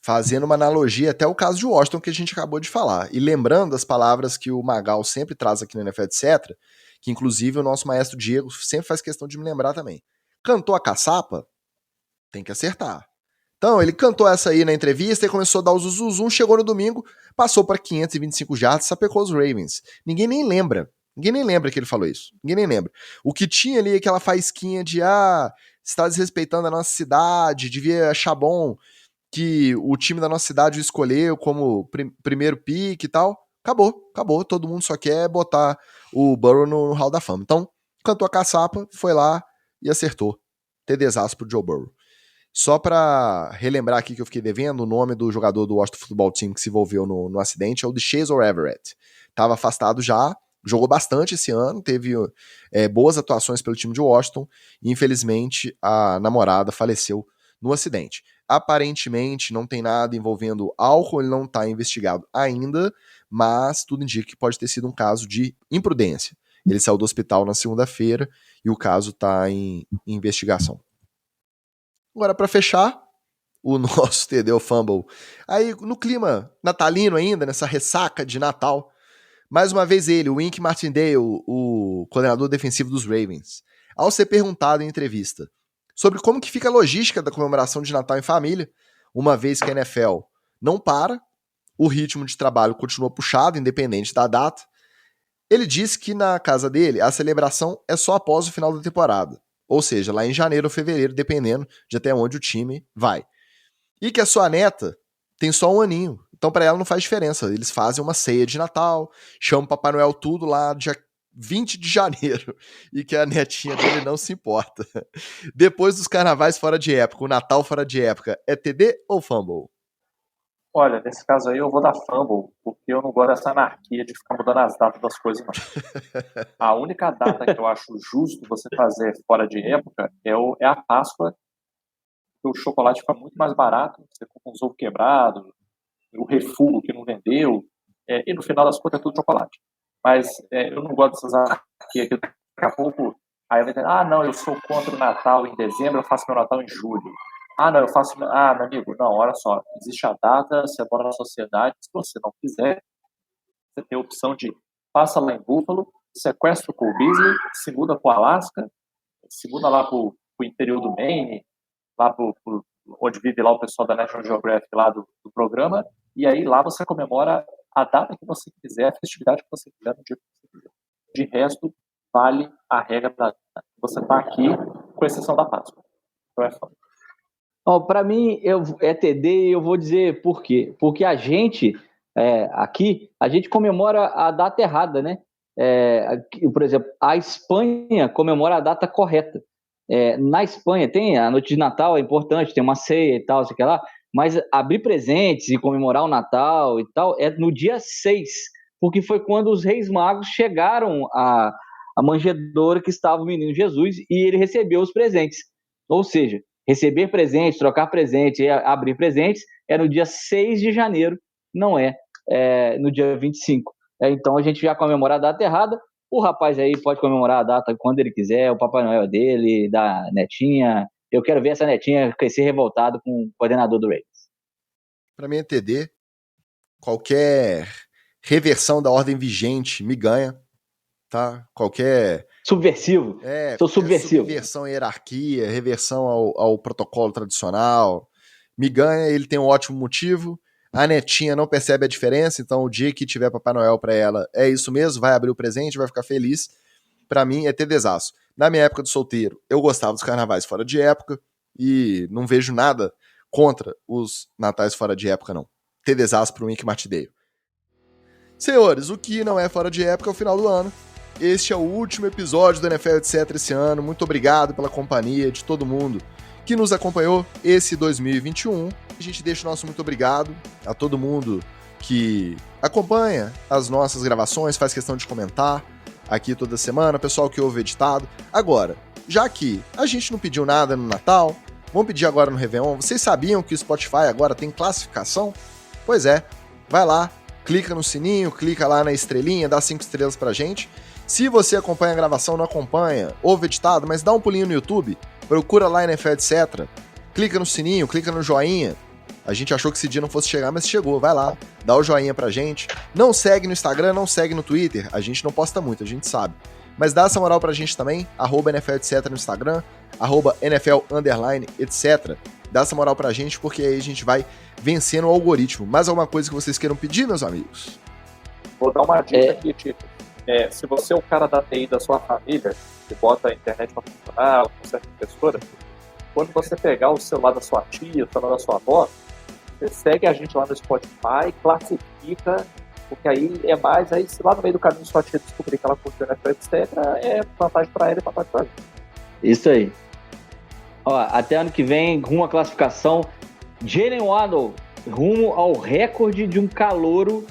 Speaker 1: fazendo uma analogia até o caso de Washington que a gente acabou de falar. E lembrando as palavras que o Magal sempre traz aqui no NFL, etc., que inclusive o nosso maestro Diego sempre faz questão de me lembrar também. Cantou a caçapa, tem que acertar. Então, ele cantou essa aí na entrevista e começou a dar o zuzuzum, chegou no domingo, passou para 525 jardas, sapecou os Ravens. Ninguém nem lembra que ele falou isso. Ninguém nem lembra. O que tinha ali é aquela faísquinha de você está desrespeitando a nossa cidade, devia achar bom que o time da nossa cidade o escolheu como primeiro pick e tal. Acabou. Todo mundo só quer botar o Burrow no Hall da Fama. Então, cantou a caçapa, foi lá e acertou. TDzaço pro Joe Burrow. Só pra relembrar aqui que eu fiquei devendo, o nome do jogador do Washington Football Team que se envolveu no acidente é o Deshazor Everett. Tava afastado já, jogou bastante esse ano, teve boas atuações pelo time de Washington e infelizmente a namorada faleceu no acidente. Aparentemente não tem nada envolvendo álcool, ele não está investigado ainda, mas tudo indica que pode ter sido um caso de imprudência. Ele saiu do hospital na segunda-feira e o caso está em investigação. Agora, para fechar, o nosso TD Fumble. Aí, no clima natalino ainda, nessa ressaca de Natal, Mais uma vez ele, o Wink Martindale, o coordenador defensivo dos Ravens, ao ser perguntado em entrevista sobre como que fica a logística da comemoração de Natal em família, uma vez que a NFL não para, o ritmo de trabalho continua puxado, independente da data, ele disse que na casa dele a celebração é só após o final da temporada, ou seja, lá em janeiro ou fevereiro, dependendo de até onde o time vai. E que a sua neta tem só 1 aninho, então para ela não faz diferença. Eles fazem uma ceia de Natal, chamam o Papai Noel tudo lá dia 20 de janeiro, e que a netinha dele não se importa. Depois dos carnavais fora de época, o Natal fora de época, é TD ou fumble?
Speaker 3: Olha, nesse caso aí eu vou dar fumble, porque eu não gosto dessa anarquia de ficar mudando as datas das coisas, não. A única data que eu acho justo você fazer fora de época é a Páscoa, porque o chocolate fica muito mais barato, você compra uns ovos quebrados, o refugo que não vendeu, e no final das contas é tudo chocolate. Mas eu não gosto dessas anarquias que daqui a pouco aí vai dizer, não, eu sou contra o Natal em dezembro, eu faço meu Natal em julho. Não, eu faço... meu amigo, não, olha só, existe a data, você mora na sociedade, se você não quiser, você tem a opção de passa lá em Buffalo, sequestra o Cole Beasley, se muda para o Alasca, se muda lá para o interior do Maine, lá onde vive lá o pessoal da National Geographic lá do programa, e aí lá você comemora a data que você quiser, a festividade que você quiser, no dia que você quiser. De resto, vale a regra da você está aqui, com exceção da Páscoa. Então é foda.
Speaker 2: Para mim, é TD e eu vou dizer por quê. Porque a gente, aqui, a gente comemora a data errada, né? Por exemplo, a Espanha comemora a data correta. Na Espanha tem a noite de Natal, é importante, tem uma ceia e tal, sei lá, mas abrir presentes e comemorar o Natal e tal é no dia 6, porque foi quando os Reis Magos chegaram à manjedoura que estava o menino Jesus e ele recebeu os presentes. Ou seja, receber presentes, trocar presentes e abrir presentes é no dia 6 de janeiro, não no dia 25. Então a gente já comemora a data errada. O rapaz aí pode comemorar a data quando ele quiser, o Papai Noel dele, da netinha. Eu quero ver essa netinha crescer revoltado com o coordenador do Ravens.
Speaker 1: Para mim é TD. Qualquer reversão da ordem vigente me ganha, tá? Qualquer...
Speaker 2: Subversivo. Sou subversivo.
Speaker 1: Subversão à hierarquia, reversão ao protocolo tradicional, me ganha. Ele tem um ótimo motivo. A netinha não percebe a diferença, então o dia que tiver Papai Noel pra ela, é isso mesmo, vai abrir o presente, vai ficar feliz. Pra mim é TDzaço. Na minha época de solteiro, eu gostava dos carnavais fora de época e não vejo nada contra os natais fora de época, não. TDzaço pro Wink Martindale. Senhores, o que não é fora de época é o final do ano. Este é o último episódio do NFL Etc. esse ano. Muito obrigado pela companhia de todo mundo que nos acompanhou esse 2021. A gente deixa o nosso muito obrigado a todo mundo que acompanha as nossas gravações, faz questão de comentar aqui toda semana, pessoal que ouve editado. Agora, já que a gente não pediu nada no Natal, vamos pedir agora no Réveillon. Vocês sabiam que o Spotify agora tem classificação? Pois é, vai lá, clica no sininho, clica lá na estrelinha, dá 5 estrelas pra gente. Se você acompanha a gravação, não acompanha, ouve editado, mas dá um pulinho no YouTube, procura lá NFL Etc. Clica no sininho, clica no joinha. A gente achou que esse dia não fosse chegar, mas chegou. Vai lá, dá o joinha pra gente. Não segue no Instagram, não segue no Twitter. A gente não posta muito, a gente sabe. Mas dá essa moral pra gente também, @NFL Etc no Instagram, @NFL_etc. Dá essa moral pra gente, porque aí a gente vai vencendo o algoritmo. Mais alguma coisa que vocês queiram pedir, meus amigos?
Speaker 3: Vou dar uma dica aqui, Tito. Se você é o cara da TI da sua família, que bota a internet pra funcionar, com certa impressora, quando você pegar o celular da sua tia, o celular da sua avó, você segue a gente lá no Spotify, classifica, porque aí é mais, aí se lá no meio do caminho sua tia descobrir que ela curtiu a NFL, etc., é vantagem pra ela e vantagem pra gente.
Speaker 2: Isso aí. Ó, até ano que vem, rumo à classificação, Jalen Waddle, rumo ao recorde de um calouro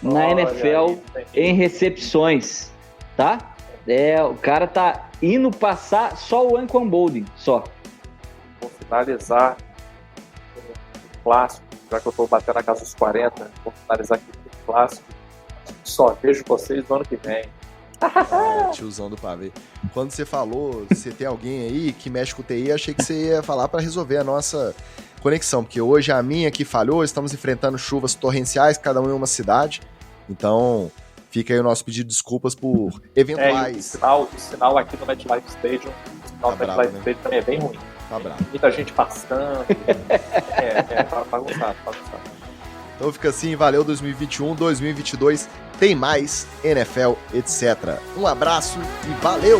Speaker 2: na NFL em recepções, tá? O cara tá indo passar só o Anquan Boldin, só.
Speaker 3: Vou finalizar o clássico, já que eu tô batendo na casa dos 40, vou finalizar aqui com o clássico. Só vejo vocês no ano que vem.
Speaker 1: Tiozão do pavê. Quando você falou, você tem alguém aí que mexe com o TI, achei que você ia falar para resolver a nossa conexão, porque hoje a minha aqui falhou, estamos enfrentando chuvas torrenciais, cada um em uma cidade, então Fica aí o nosso pedido de desculpas por eventuais...
Speaker 3: O sinal aqui no MetLife Stadium, Stadium também é bem ruim.
Speaker 1: Tá bravo.
Speaker 3: Muita gente passando. Bagunçado.
Speaker 1: Então fica assim, valeu 2021, 2022, tem mais NFL, etc. Um abraço e valeu!